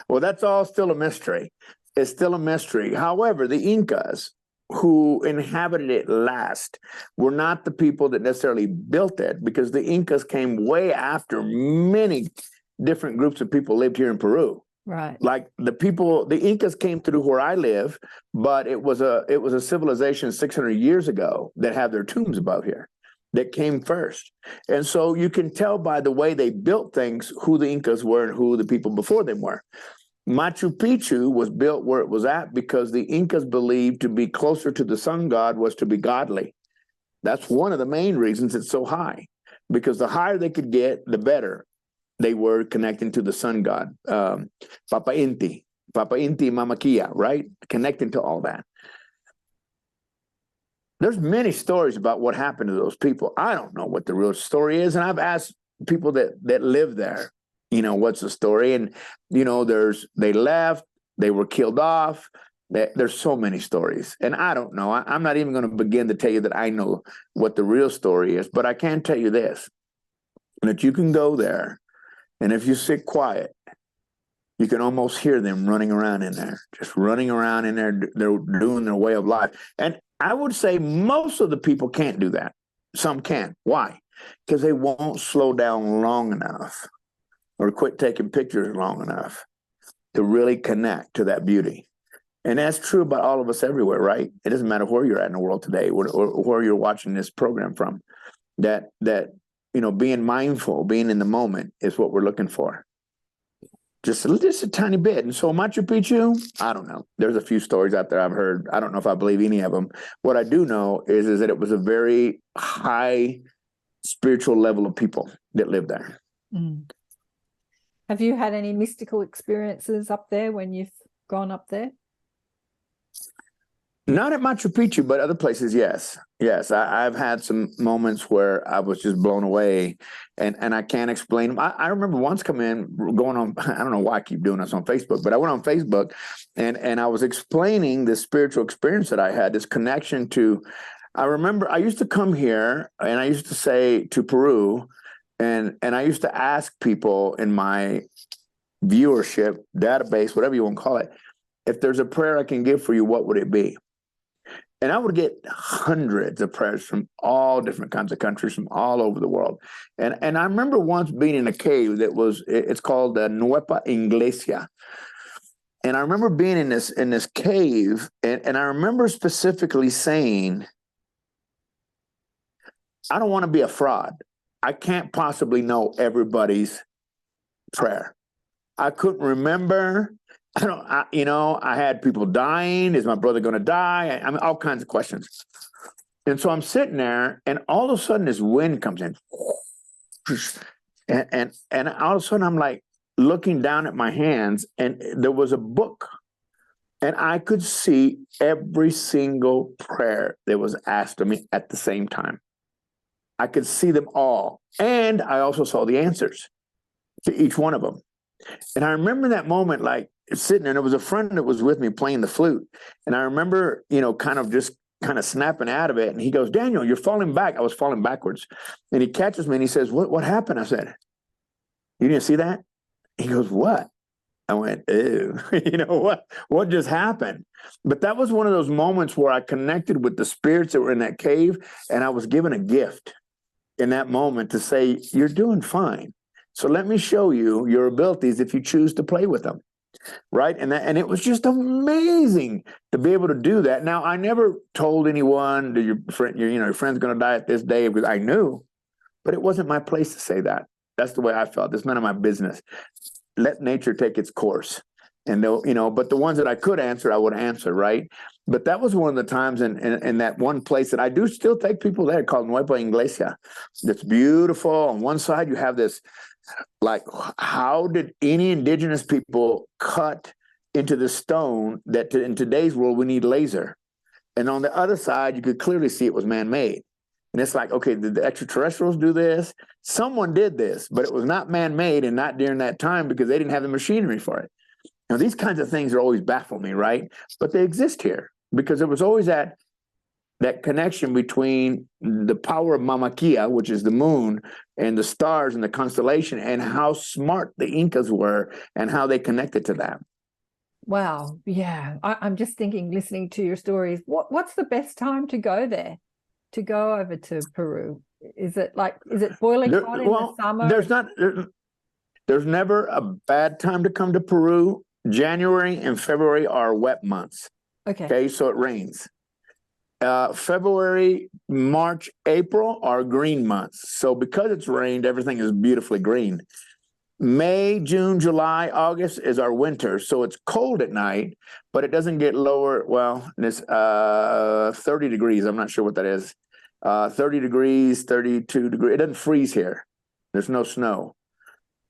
Well, that's all still a mystery. It's still a mystery. However, the Incas, who inhabited it last, were not the people that necessarily built it, because the Incas came way after many different groups of people lived here in Peru. Right. Like the Incas came through where I live, but it was a civilization 600 years ago that have their tombs above here that came first. And so you can tell by the way they built things who the Incas were and who the people before them were. Machu Picchu was built where it was at because the Incas believed to be closer to the sun god was to be godly. That's one of the main reasons it's so high, because the higher they could get, the better they were connecting to the sun god, Papa Inti, Mamakia, right? Connecting to all that. There's many stories about what happened to those people. I don't know what the real story is, and I've asked people that live there, what's the story? And they left, they were killed off. There's so many stories, and I don't know. I'm not even going to begin to tell you that I know what the real story is, but I can tell you this: that you can go there, and if you sit quiet, you can almost hear them running around in there, just running around in there. They're doing their way of life. And I would say most of the people can't do that. Some can. Why? Because they won't slow down long enough or quit taking pictures long enough to really connect to that beauty. And that's true about all of us everywhere, right? It doesn't matter where you're at in the world today or where you're watching this program from. That being mindful, being in the moment is what we're looking for. Just a tiny bit. And so Machu Picchu, I don't know. There's a few stories out there I've heard. I don't know if I believe any of them. What I do know is that it was a very high spiritual level of people that lived there. Mm. Have you had any mystical experiences up there when you've gone up there? Not at Machu Picchu, but other places, yes. Yes, I've had some moments where I was just blown away, and I can't explain them. I remember once going on, I don't know why I keep doing this on Facebook, but I went on Facebook, and I was explaining this spiritual experience that I had, this connection to, I remember I used to come here, and I used to say to Peru, and I used to ask people in my viewership, database, whatever you want to call it, if there's a prayer I can give for you, what would it be? And I would get hundreds of prayers from all different kinds of countries, from all over the world. And I remember once being in a cave it's called the Nueva Iglesia. And I remember being in this cave, and I remember specifically saying, I don't want to be a fraud. I can't possibly know everybody's prayer. I couldn't remember. I had people dying. Is my brother going to die? I mean, all kinds of questions. And so I'm sitting there, and all of a sudden this wind comes in. And all of a sudden I'm like looking down at my hands, and there was a book. And I could see every single prayer that was asked of me at the same time. I could see them all. And I also saw the answers to each one of them. And I remember that moment, like, sitting there, and it was a friend that was with me playing the flute. And I remember, kind of snapping out of it. And he goes, Daniel, you're falling back. I was falling backwards. And he catches me and he says, what happened? I said, you didn't see that? He goes, what? I went, ew, what just happened? But that was one of those moments where I connected with the spirits that were in that cave, and I was given a gift in that moment to say, you're doing fine. So let me show you your abilities if you choose to play with them. Right. And it was just amazing to be able to do that. Now, I never told anyone that your friend's going to die at this day, because I knew, but it wasn't my place to say that. That's the way I felt. It's none of my business. Let nature take its course. And but the ones that I could answer, I would answer. Right. But that was one of the times in that one place that I do still take people there called Nueva Iglesia. It's beautiful. On one side, you have this, like, how did any indigenous people cut into the stone that in today's world we need laser? And on the other side, you could clearly see it was man-made. And it's like, okay, did the extraterrestrials do this? Someone did this, but it was not man-made, and not during that time, because they didn't have the machinery for it. Now, these kinds of things are always baffle me, right? But they exist here because there was always that connection between the power of Mamakia, which is the moon, and the stars and the constellation, and how smart the Incas were and how they connected to that. Wow. Yeah. I'm just thinking, listening to your stories, what's the best time to go there, to go over to Peru? Is it boiling hot in the summer? There's never a bad time to come to Peru. January and February are wet months. Okay, so it rains. February, March, April are green months. So because it's rained, everything is beautifully green. May, June, July, August is our winter. So it's cold at night, but it doesn't get lower. Well, it's 30 degrees. I'm not sure what that is. 30 degrees, 32 degrees. It doesn't freeze here. There's no snow.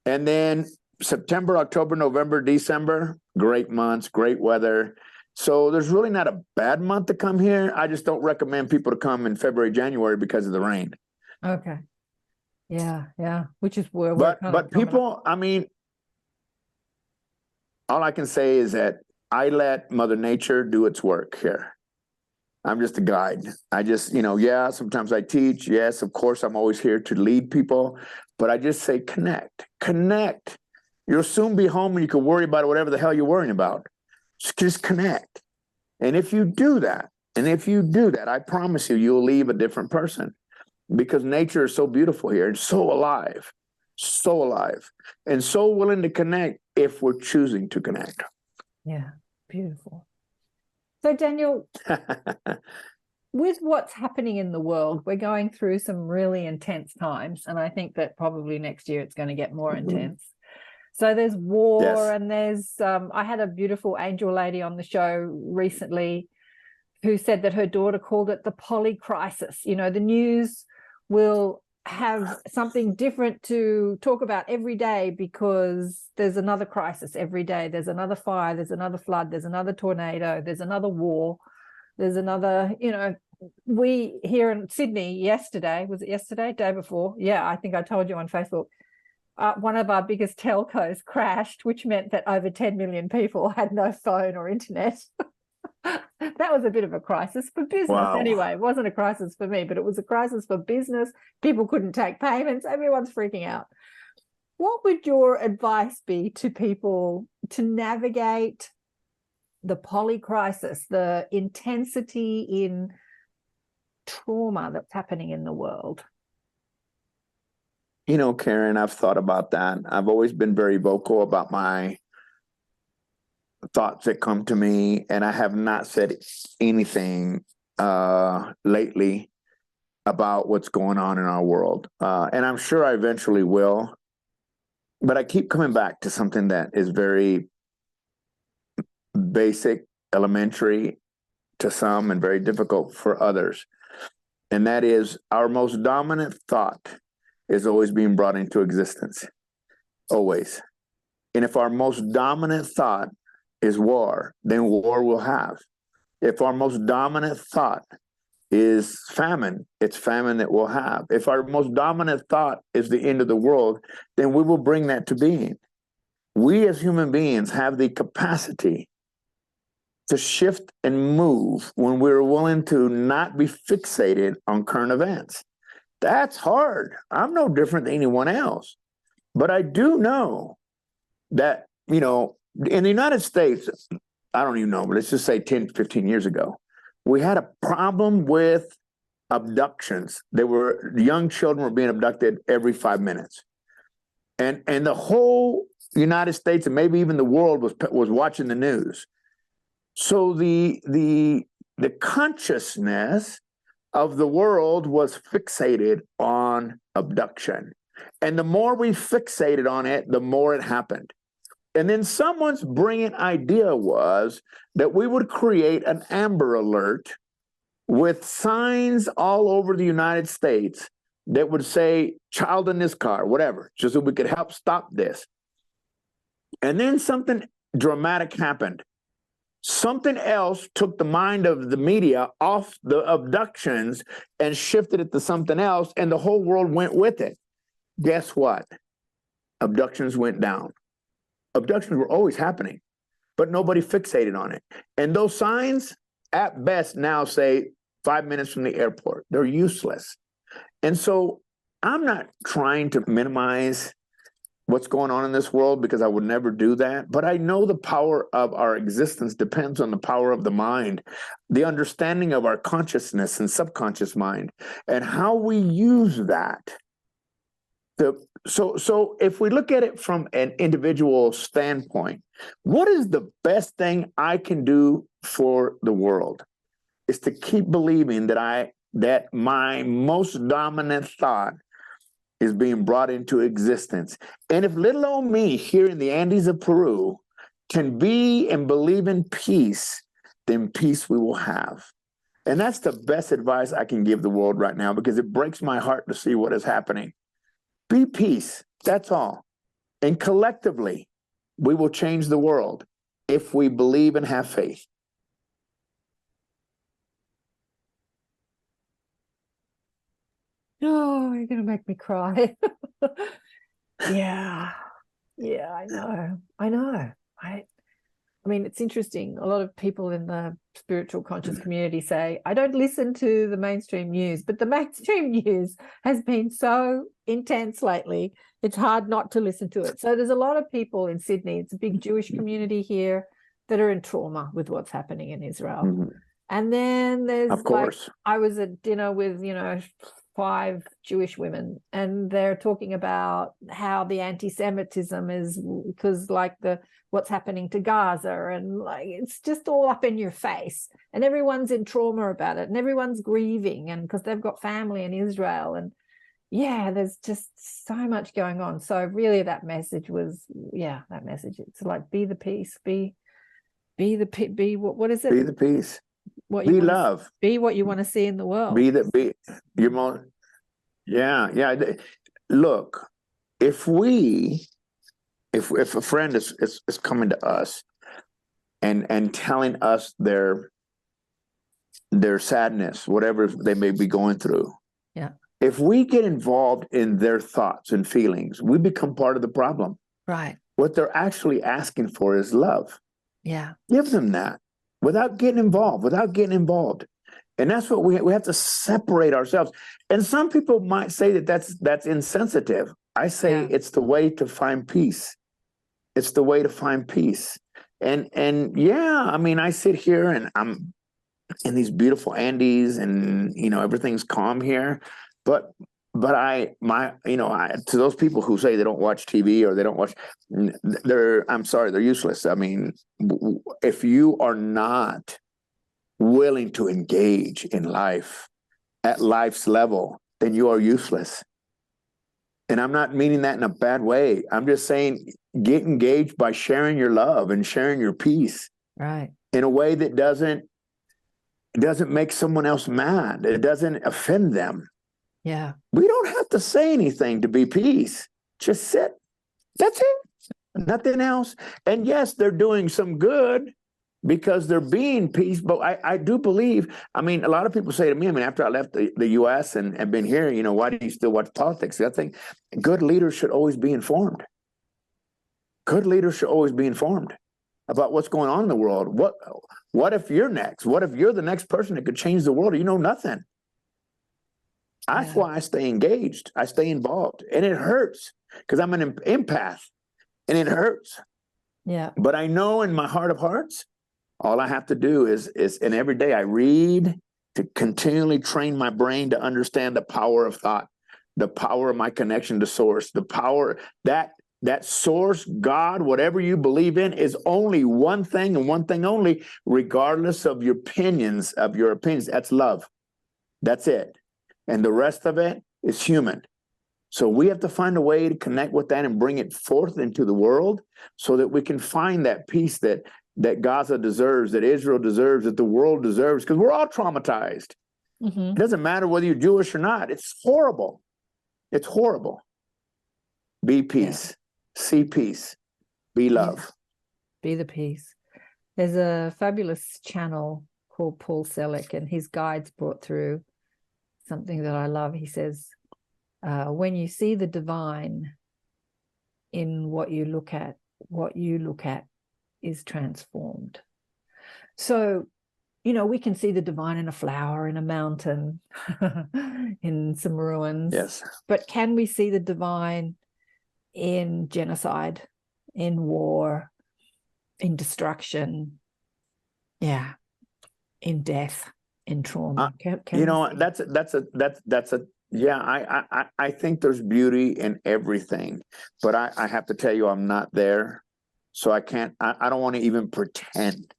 And then September, October, November, December, great months, great weather. So there's really not a bad month to come here. I just don't recommend people to come in February, January because of the rain. Okay. Yeah. Which is where but people, I mean, all I can say is that I let Mother Nature do its work here. I'm just a guide. I just, sometimes I teach. Yes, of course, I'm always here to lead people, but I just say connect. You'll soon be home and you can worry about whatever the hell you're worrying about. Just connect. And if you do that, I promise you'll leave a different person, because nature is so beautiful here and so alive, and so willing to connect if we're choosing to connect. Yeah, beautiful. So Daniel, with what's happening in the world, we're going through some really intense times. And I think that probably next year it's going to get more intense. So there's war, yes. And there's, I had a beautiful angel lady on the show recently who said that her daughter called it the poly crisis. The news will have something different to talk about every day because there's another crisis every day. There's another fire, there's another flood, there's another tornado, there's another war, there's another, we here in Sydney yesterday, was it yesterday, day before? Yeah, I think I told you on Facebook. One of our biggest telcos crashed, which meant that over 10 million people had no phone or internet. That was a bit of a crisis for business. Wow. Anyway. It wasn't a crisis for me, but it was a crisis for business. People couldn't take payments. Everyone's freaking out. What would your advice be to people to navigate the poly crisis, the intensity in trauma that's happening in the world? Karen, I've thought about that. I've always been very vocal about my thoughts that come to me, and I have not said anything lately about what's going on in our world. And I'm sure I eventually will. But I keep coming back to something that is very basic, elementary to some, and very difficult for others. And that is, our most dominant thought is always being brought into existence. Always. And if our most dominant thought is war, then war will have. If our most dominant thought is famine, it's famine that we'll have. If our most dominant thought is the end of the world, then we will bring that to being. we as human beings have the capacity to shift and move when we're willing to not be fixated on current events. That's hard. I'm no different than anyone else. But I do know that, in the United States, I don't even know, but let's just say 10, 15 years ago, we had a problem with abductions. Young children were being abducted every 5 minutes. And the whole United States and maybe even the world was watching the news. So the consciousness of the world was fixated on abduction. And the more we fixated on it, the more it happened. And then someone's brilliant idea was that we would create an Amber Alert with signs all over the United States that would say, child in this car, whatever, just so we could help stop this. And then something dramatic happened. Something else took the mind of the media off the abductions and shifted it to something else, and the whole world went with it. Guess what? Abductions went down. Abductions were always happening, but nobody fixated on it. And those signs, at best, now say 5 minutes from the airport. They're useless. And so I'm not trying to minimize what's going on in this world, because I would never do that. But I know the power of our existence depends on the power of the mind, the understanding of our consciousness and subconscious mind, and how we use that. So if we look at it from an individual standpoint, what is the best thing I can do for the world? Is to keep believing that my most dominant thought is being brought into existence. And if little old me here in the Andes of Peru can be and believe in peace, then peace we will have. And that's the best advice I can give the world right now, because it breaks my heart to see what is happening. Be peace, that's all. And collectively, we will change the world if we believe and have faith. Oh, you're going to make me cry. Yeah, I know. I mean, it's interesting. A lot of people in the spiritual conscious community say, I don't listen to the mainstream news, but the mainstream news has been so intense lately, it's hard not to listen to it. So there's a lot of people in Sydney, it's a big Jewish community here, that are in trauma with what's happening in Israel. Mm-hmm. And then there's, of course, I was at dinner with, 5 Jewish women, and they're talking about how the anti-Semitism is because what's happening to Gaza, and it's just all up in your face, and everyone's in trauma about it, and everyone's grieving, and because they've got family in Israel, and there's just so much going on. So really that message was, it's like, be the peace, be what is it? Be the peace. Be love. Be what you want to see in the world. Be your most. Yeah. Look, if a friend is coming to us and telling us their sadness, whatever they may be going through, if we get involved in their thoughts and feelings, we become part of the problem. Right. What they're actually asking for is love. Yeah. Give them that without getting involved. And that's what we have to separate ourselves. And some people might say that that's insensitive. I say it's the way to find peace. It's the way to find peace. And I mean, I sit here and I'm in these beautiful Andes, and everything's calm here. But to those people who say they don't watch TV or they don't watch, I'm sorry, they're useless. I mean, if you are not willing to engage in life at life's level, then you are useless. And I'm not meaning that in a bad way. I'm just saying, get engaged by sharing your love and sharing your peace, right, in a way that doesn't make someone else mad. It doesn't offend them. Yeah. We don't have to say anything to be peace. Just sit. That's it. Nothing else. And yes, they're doing some good because they're being peace. But I do believe, I mean, a lot of people say to me, after I left the U.S. and been here, why do you still watch politics? I think good leaders should always be informed. Good leaders should always be informed about what's going on in the world. What if you're next? What if you're the next person that could change the world? You know nothing. That's why I stay engaged. I stay involved. And it hurts because I'm an empath and it hurts. Yeah. But I know in my heart of hearts, all I have to do is and every day I read to continually train my brain to understand the power of thought, the power of my connection to source, the power that source, God, whatever you believe in, is only one thing and one thing only, regardless of your opinions. That's love. That's it. And the rest of it is human. So we have to find a way to connect with that and bring it forth into the world so that we can find that peace that Gaza deserves, that Israel deserves, that the world deserves, because we're all traumatized. It doesn't matter whether you're Jewish or not. It's horrible. It's horrible. Be peace. See peace. Be love. Be the peace. There's a fabulous channel called Paul Selick, and his guides brought through something that I love. He says, when you see the divine in what you look at is transformed. So, we can see the divine in a flower, in a mountain, in some ruins. Yes. But can we see the divine in genocide, in war, in destruction? Yeah. In death, in trauma. I think there's beauty in everything, but I have to tell you, I'm not there. So I don't want to even pretend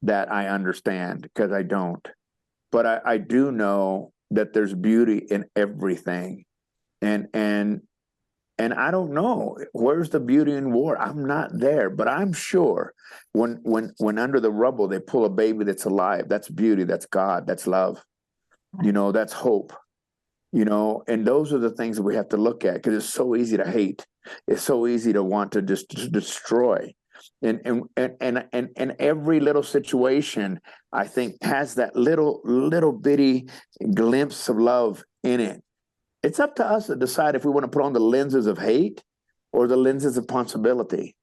that I understand, because I don't. But I do know that there's beauty in everything. And I don't know, where's the beauty in war? I'm not there, but I'm sure when under the rubble they pull a baby that's alive, that's beauty, that's God, that's love, that's hope, and those are the things that we have to look at, because it's so easy to hate. It's so easy to want to just destroy. And every little situation, I think, has that little bitty glimpse of love in it. It's up to us to decide if we want to put on the lenses of hate or the lenses of possibility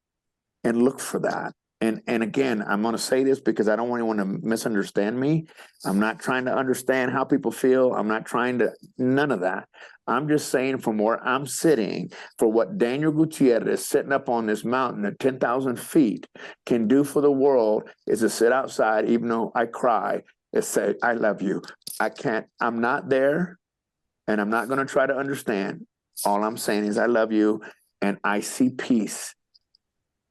and look for that. And again, I'm going to say this because I don't want anyone to misunderstand me. I'm not trying to understand how people feel. I'm not trying to, none of that. I'm just saying from where I'm sitting, for what Daniel Gutierrez sitting up on this mountain at 10,000 feet can do for the world is to sit outside, even though I cry, and say, I love you. I'm not there. And I'm not going to try to understand. All I'm saying is I love you, and I see peace.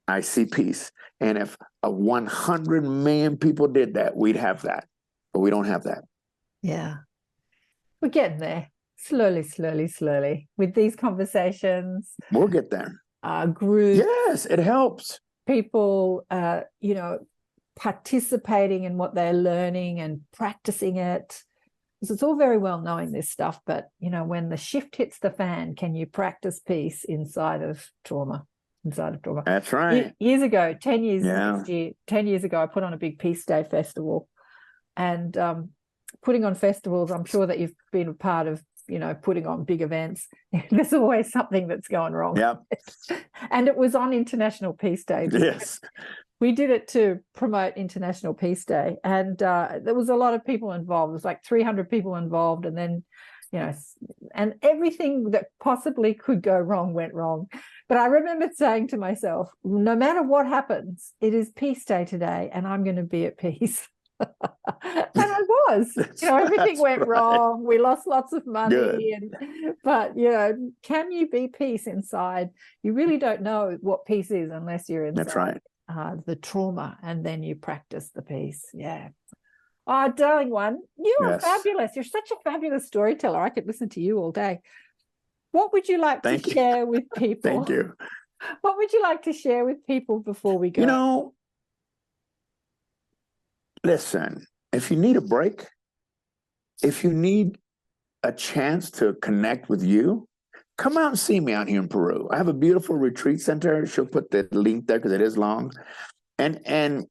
I see peace. And if 100 million people did that, we'd have that. But we don't have that. Yeah. We're getting there. Slowly, slowly, slowly. With these conversations. We'll get there. Groups. Yes, it helps. People, participating in what they're learning and practicing it. Because it's all very well knowing this stuff, but, when the shift hits the fan, can you practice peace inside of trauma? That's right. Years ago, 10 years ago, I put on a big Peace Day festival. And putting on festivals, I'm sure that you've been a part of, putting on big events. There's always something that's going wrong. Yep. And it was on International Peace Day. Yes. We did it to promote International Peace Day, and there was a lot of people involved. There was like 300 people involved, and then, and everything that possibly could go wrong went wrong. But I remember saying to myself, no matter what happens, it is Peace Day today, and I'm going to be at peace. And I was. Everything went wrong. We lost lots of money, but can you be peace inside? You really don't know what peace is unless you're inside. That's right. The trauma, and then you practice the peace. Yeah. Oh, darling one, you are fabulous. You're such a fabulous storyteller. I could listen to you all day. What would you like to share with people? Thank you. What would you like to share with people before we go? Listen, if you need a break, if you need a chance to connect with you, come out and see me out here in Peru. I have a beautiful retreat center. She'll put the link there because it is long. And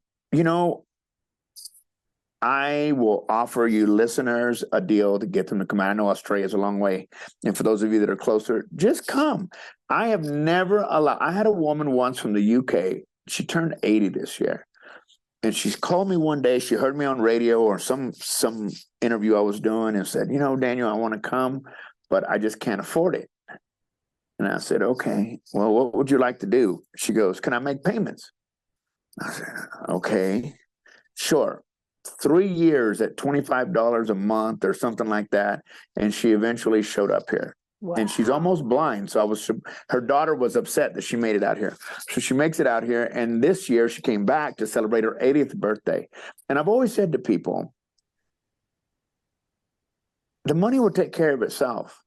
I will offer you listeners a deal to get them to come out. I know Australia is a long way. And for those of you that are closer, just come. I have never allowed, I had a woman once from the UK. She turned 80 this year. And she called me one day. She heard me on radio or some interview I was doing and said, you know, Daniel, I want to come, but I just can't afford it. And I said, okay, well, what would you like to do? She goes, can I make payments? I said, okay, sure. 3 years at $25 a month or something like that. And she eventually showed up here. Wow. And she's almost blind. So her daughter was upset that she made it out here. So she makes it out here. And this year she came back to celebrate her 80th birthday. And I've always said to people, the money will take care of itself.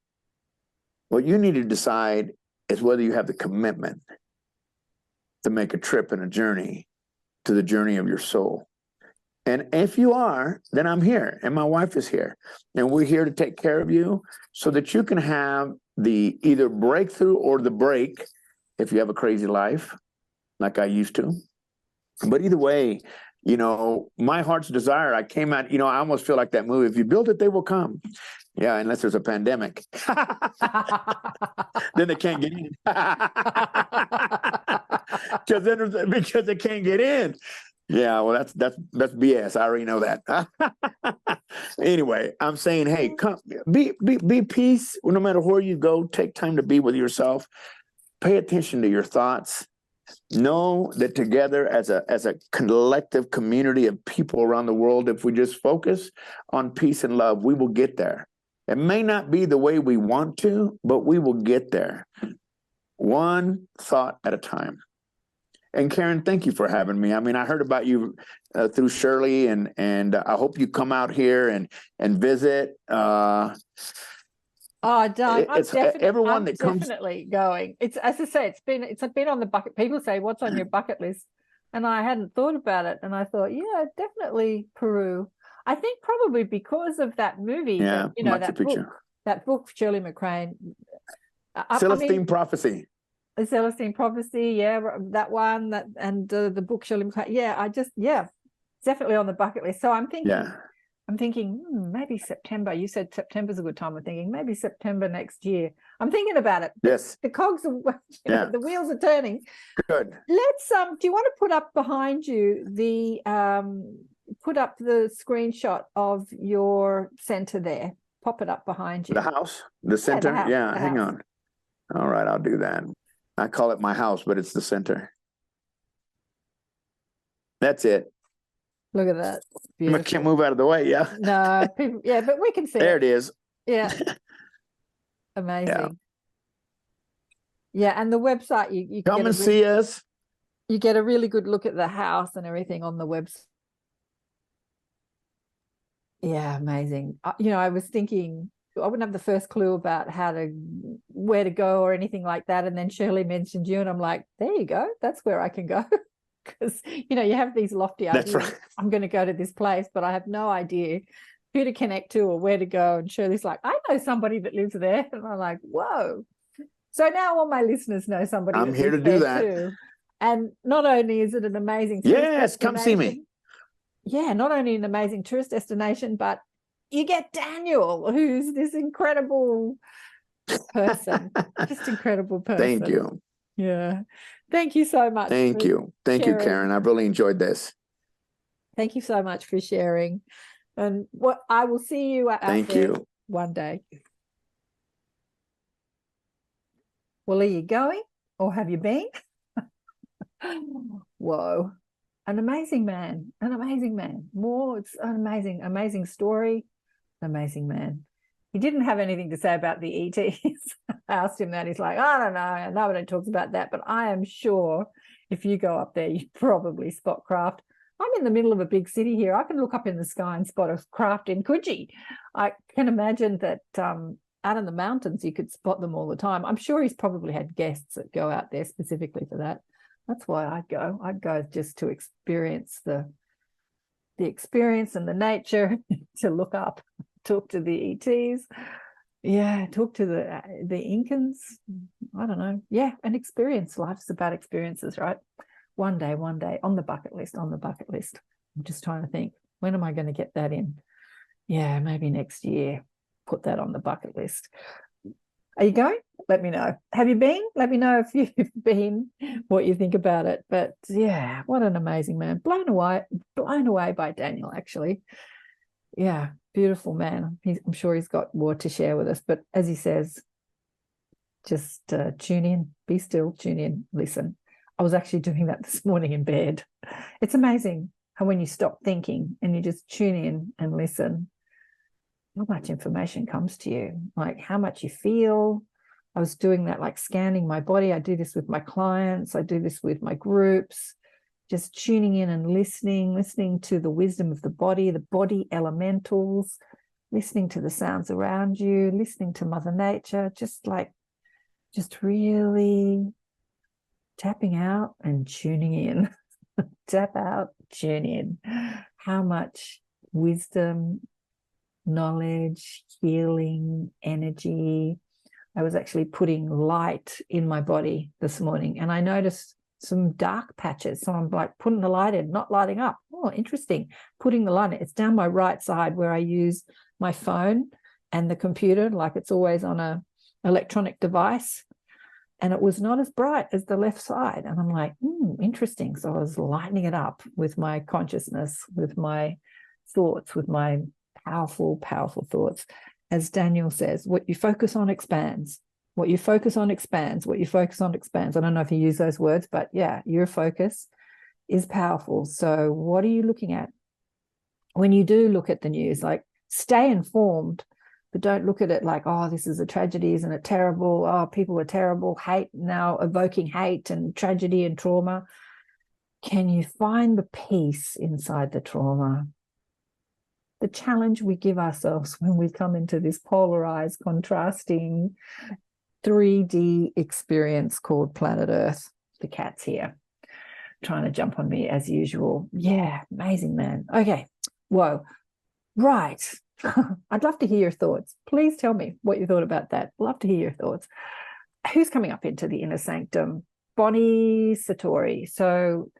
What you need to decide is whether you have the commitment to make a trip and a journey to the journey of your soul. And if you are, then I'm here and my wife is here. And we're here to take care of you so that you can have the either breakthrough or the break if you have a crazy life like I used to. But either way, you know, my heart's desire, I came out, you know, I almost feel like that movie. If you build it, they will come. Yeah, unless there's a pandemic. Then they can't get in. Because they can't get in. Yeah, well, that's BS. I already know that. Anyway, I'm saying, hey, come, be peace. No matter where you go, take time to be with yourself. Pay attention to your thoughts. Know that together, as a collective community of people around the world, if we just focus on peace and love, we will get there. It may not be the way we want to, but we will get there. One thought at a time. And Karen, thank you for having me. I mean, I heard about you through Shirley, and I hope you come out here and visit. Oh, Don, I'm definitely going. It's, as I say, it's been on the bucket. People say, "What's on your bucket list?" And I hadn't thought about it, and I thought, yeah, definitely Peru. I think probably because of that movie. Yeah, that, you know, Machu that book, Shirley MacLaine. Celestine Prophecy. The Celestine Prophecy, yeah, that one, and the book Shirley MacLaine. Yeah, definitely on the bucket list. So I'm thinking, maybe September. You said September's a good time. I'm thinking maybe September next year. I'm thinking about it. Yes. The cogs are, the wheels are turning. Good. Let's do you want to put up behind you the screenshot of your center there? Pop it up behind you. The house, the center. Yeah, hang on. All right, I'll do that. I call it my house, but it's the center. That's it. Look at that. I can't move out of the way. Yeah. No, people, yeah, but we can see there it is. Yeah. Amazing. Yeah, and the website, you come and see us. You get a really good look at the house and everything on the website. Yeah, amazing. You know, I was thinking I wouldn't have the first clue about where to go or anything like that. And then Shirley mentioned you, and I'm like, there you go. That's where I can go. Because, you know, you have these lofty ideas. That's right. I'm going to go to this place, but I have no idea who to connect to or where to go. And Shirley's like, I know somebody that lives there. And I'm like, whoa. So now all my listeners know somebody. I'm here to do that too. And not only is it an amazing yes, come see me. Yeah, not only an amazing tourist destination, but you get Daniel, who's this incredible person, just incredible person. Thank you. Yeah. Thank you so much. Thank you. Thank you, Karen. I've really enjoyed this. Thank you so much for sharing. And I will see you out there one day. Well, are you going or have you been? Whoa. An amazing man. More, it's an amazing story. An amazing man. He didn't have anything to say about the ETs. I asked him that. He's like, I don't know. Nobody talks about that. But I am sure if you go up there, you probably spot craft. I'm in the middle of a big city here. I can look up in the sky and spot a craft in Coogee. I can imagine that out in the mountains, you could spot them all the time. I'm sure he's probably had guests that go out there specifically for that. That's why I'd go. I'd go just to experience the experience and the nature, to look up, talk to the ETs, talk to the Incans. I don't know. Yeah, and experience. Life's about experiences, right? One day, on the bucket list. I'm just trying to think. When am I going to get that in? Yeah, maybe next year. Put that on the bucket list. Are you going? Let me know. Have you been? Let me know if you've been, what you think about it. But yeah, what an amazing man. Blown away by Daniel, actually. Yeah, beautiful man. I'm sure he's got more to share with us. But as he says, just tune in, be still, tune in, listen. I was actually doing that this morning in bed. It's amazing how when you stop thinking and you just tune in and listen, how much information comes to you, like how much you feel. I was doing that, like scanning my body. I do this with my clients. I do this with my groups, just tuning in and listening to the wisdom of the body elementals, listening to the sounds around you, listening to Mother Nature, just really tapping out and tuning in. Tap out, tune in. How much wisdom, knowledge, healing, energy. I was actually putting light in my body this morning, and I noticed some dark patches. So I'm like putting the light in, not lighting up. Oh, interesting. Putting the light in. It's down my right side where I use my phone and the computer, like it's always on a electronic device. And it was not as bright as the left side. And I'm like, interesting. So I was lighting it up with my consciousness, with my thoughts, with my powerful, powerful thoughts. As Daniel says, what you focus on expands. What you focus on expands. What you focus on expands. I don't know if you use those words, but yeah, your focus is powerful. So what are you looking at? When you do look at the news, like stay informed, but don't look at it like, oh, this is a tragedy, isn't it terrible? Oh, people are terrible. Hate, now evoking hate and tragedy and trauma. Can you find the peace inside the trauma? The challenge we give ourselves when we come into this polarized, contrasting 3D experience called planet Earth. The cat's here, trying to jump on me as usual. Yeah, amazing, man. Okay, whoa, right. I'd love to hear your thoughts. Please tell me what you thought about that. Love to hear your thoughts. Who's coming up into the Inner Sanctum? Bonnie Satori. So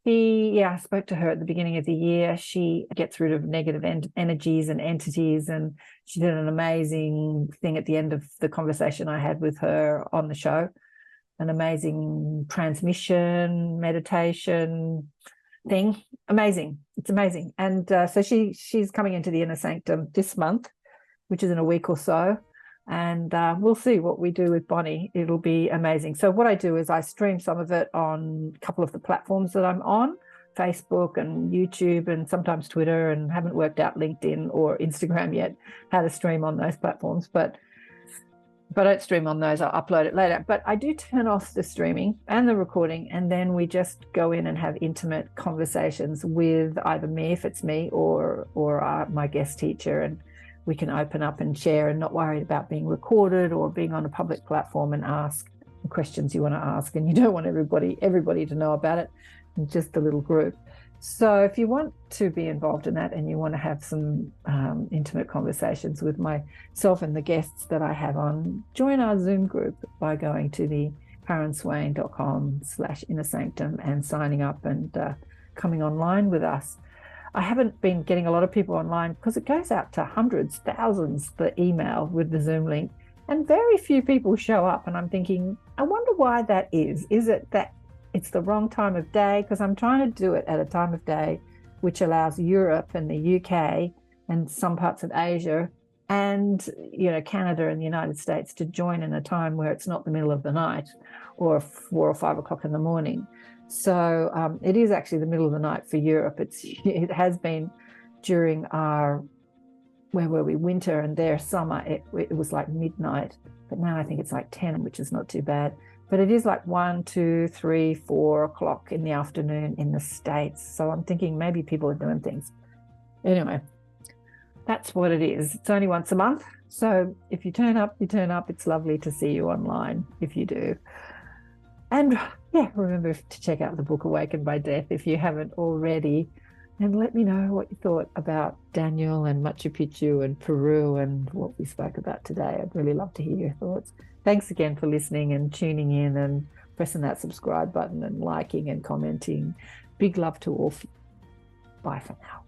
I spoke to her at the beginning of the year. She gets rid of negative energies and entities, and she did an amazing thing at the end of the conversation I had with her on the show. An amazing transmission, meditation thing. Amazing. It's amazing. And so she's coming into the Inner Sanctum this month, which is in a week or so. And we'll see what we do with Bonnie. It'll be amazing. So what I do is I stream some of it on a couple of the platforms that I'm on, Facebook and YouTube and sometimes Twitter, and haven't worked out LinkedIn or Instagram yet, how to stream on those platforms. But if I don't stream on those, I'll upload it later. But I do turn off the streaming and the recording, and then we just go in and have intimate conversations with either me, if it's me, or my guest teacher, and we can open up and share and not worry about being recorded or being on a public platform and ask the questions you want to ask. And you don't want everybody to know about it, just the little group. So if you want to be involved in that and you want to have some intimate conversations with myself and the guests that I have on, join our Zoom group by going to the KarenSwain.com/Inner Sanctum and signing up and coming online with us. I haven't been getting a lot of people online because it goes out to hundreds, thousands, the email with the Zoom link, and very few people show up. And I'm thinking, I wonder why that is. Is it that it's the wrong time of day? Because I'm trying to do it at a time of day which allows Europe and the UK and some parts of Asia and Canada and the United States to join in a time where it's not the middle of the night or 4 or 5 o'clock in the morning. So it is actually the middle of the night for Europe. It has been during our, where were we, winter, and their summer, it was like midnight. But now I think it's like 10, which is not too bad. But it is like 1, 2, 3, 4 o'clock in the afternoon in the States. So I'm thinking maybe people are doing things. Anyway, that's what it is. It's only once a month. So if you turn up, you turn up. It's lovely to see you online if you do. And yeah, remember to check out the book Awakened by Death if you haven't already. And let me know what you thought about Daniel and Machu Picchu and Peru and what we spoke about today. I'd really love to hear your thoughts. Thanks again for listening and tuning in and pressing that subscribe button and liking and commenting. Big love to all. Bye for now.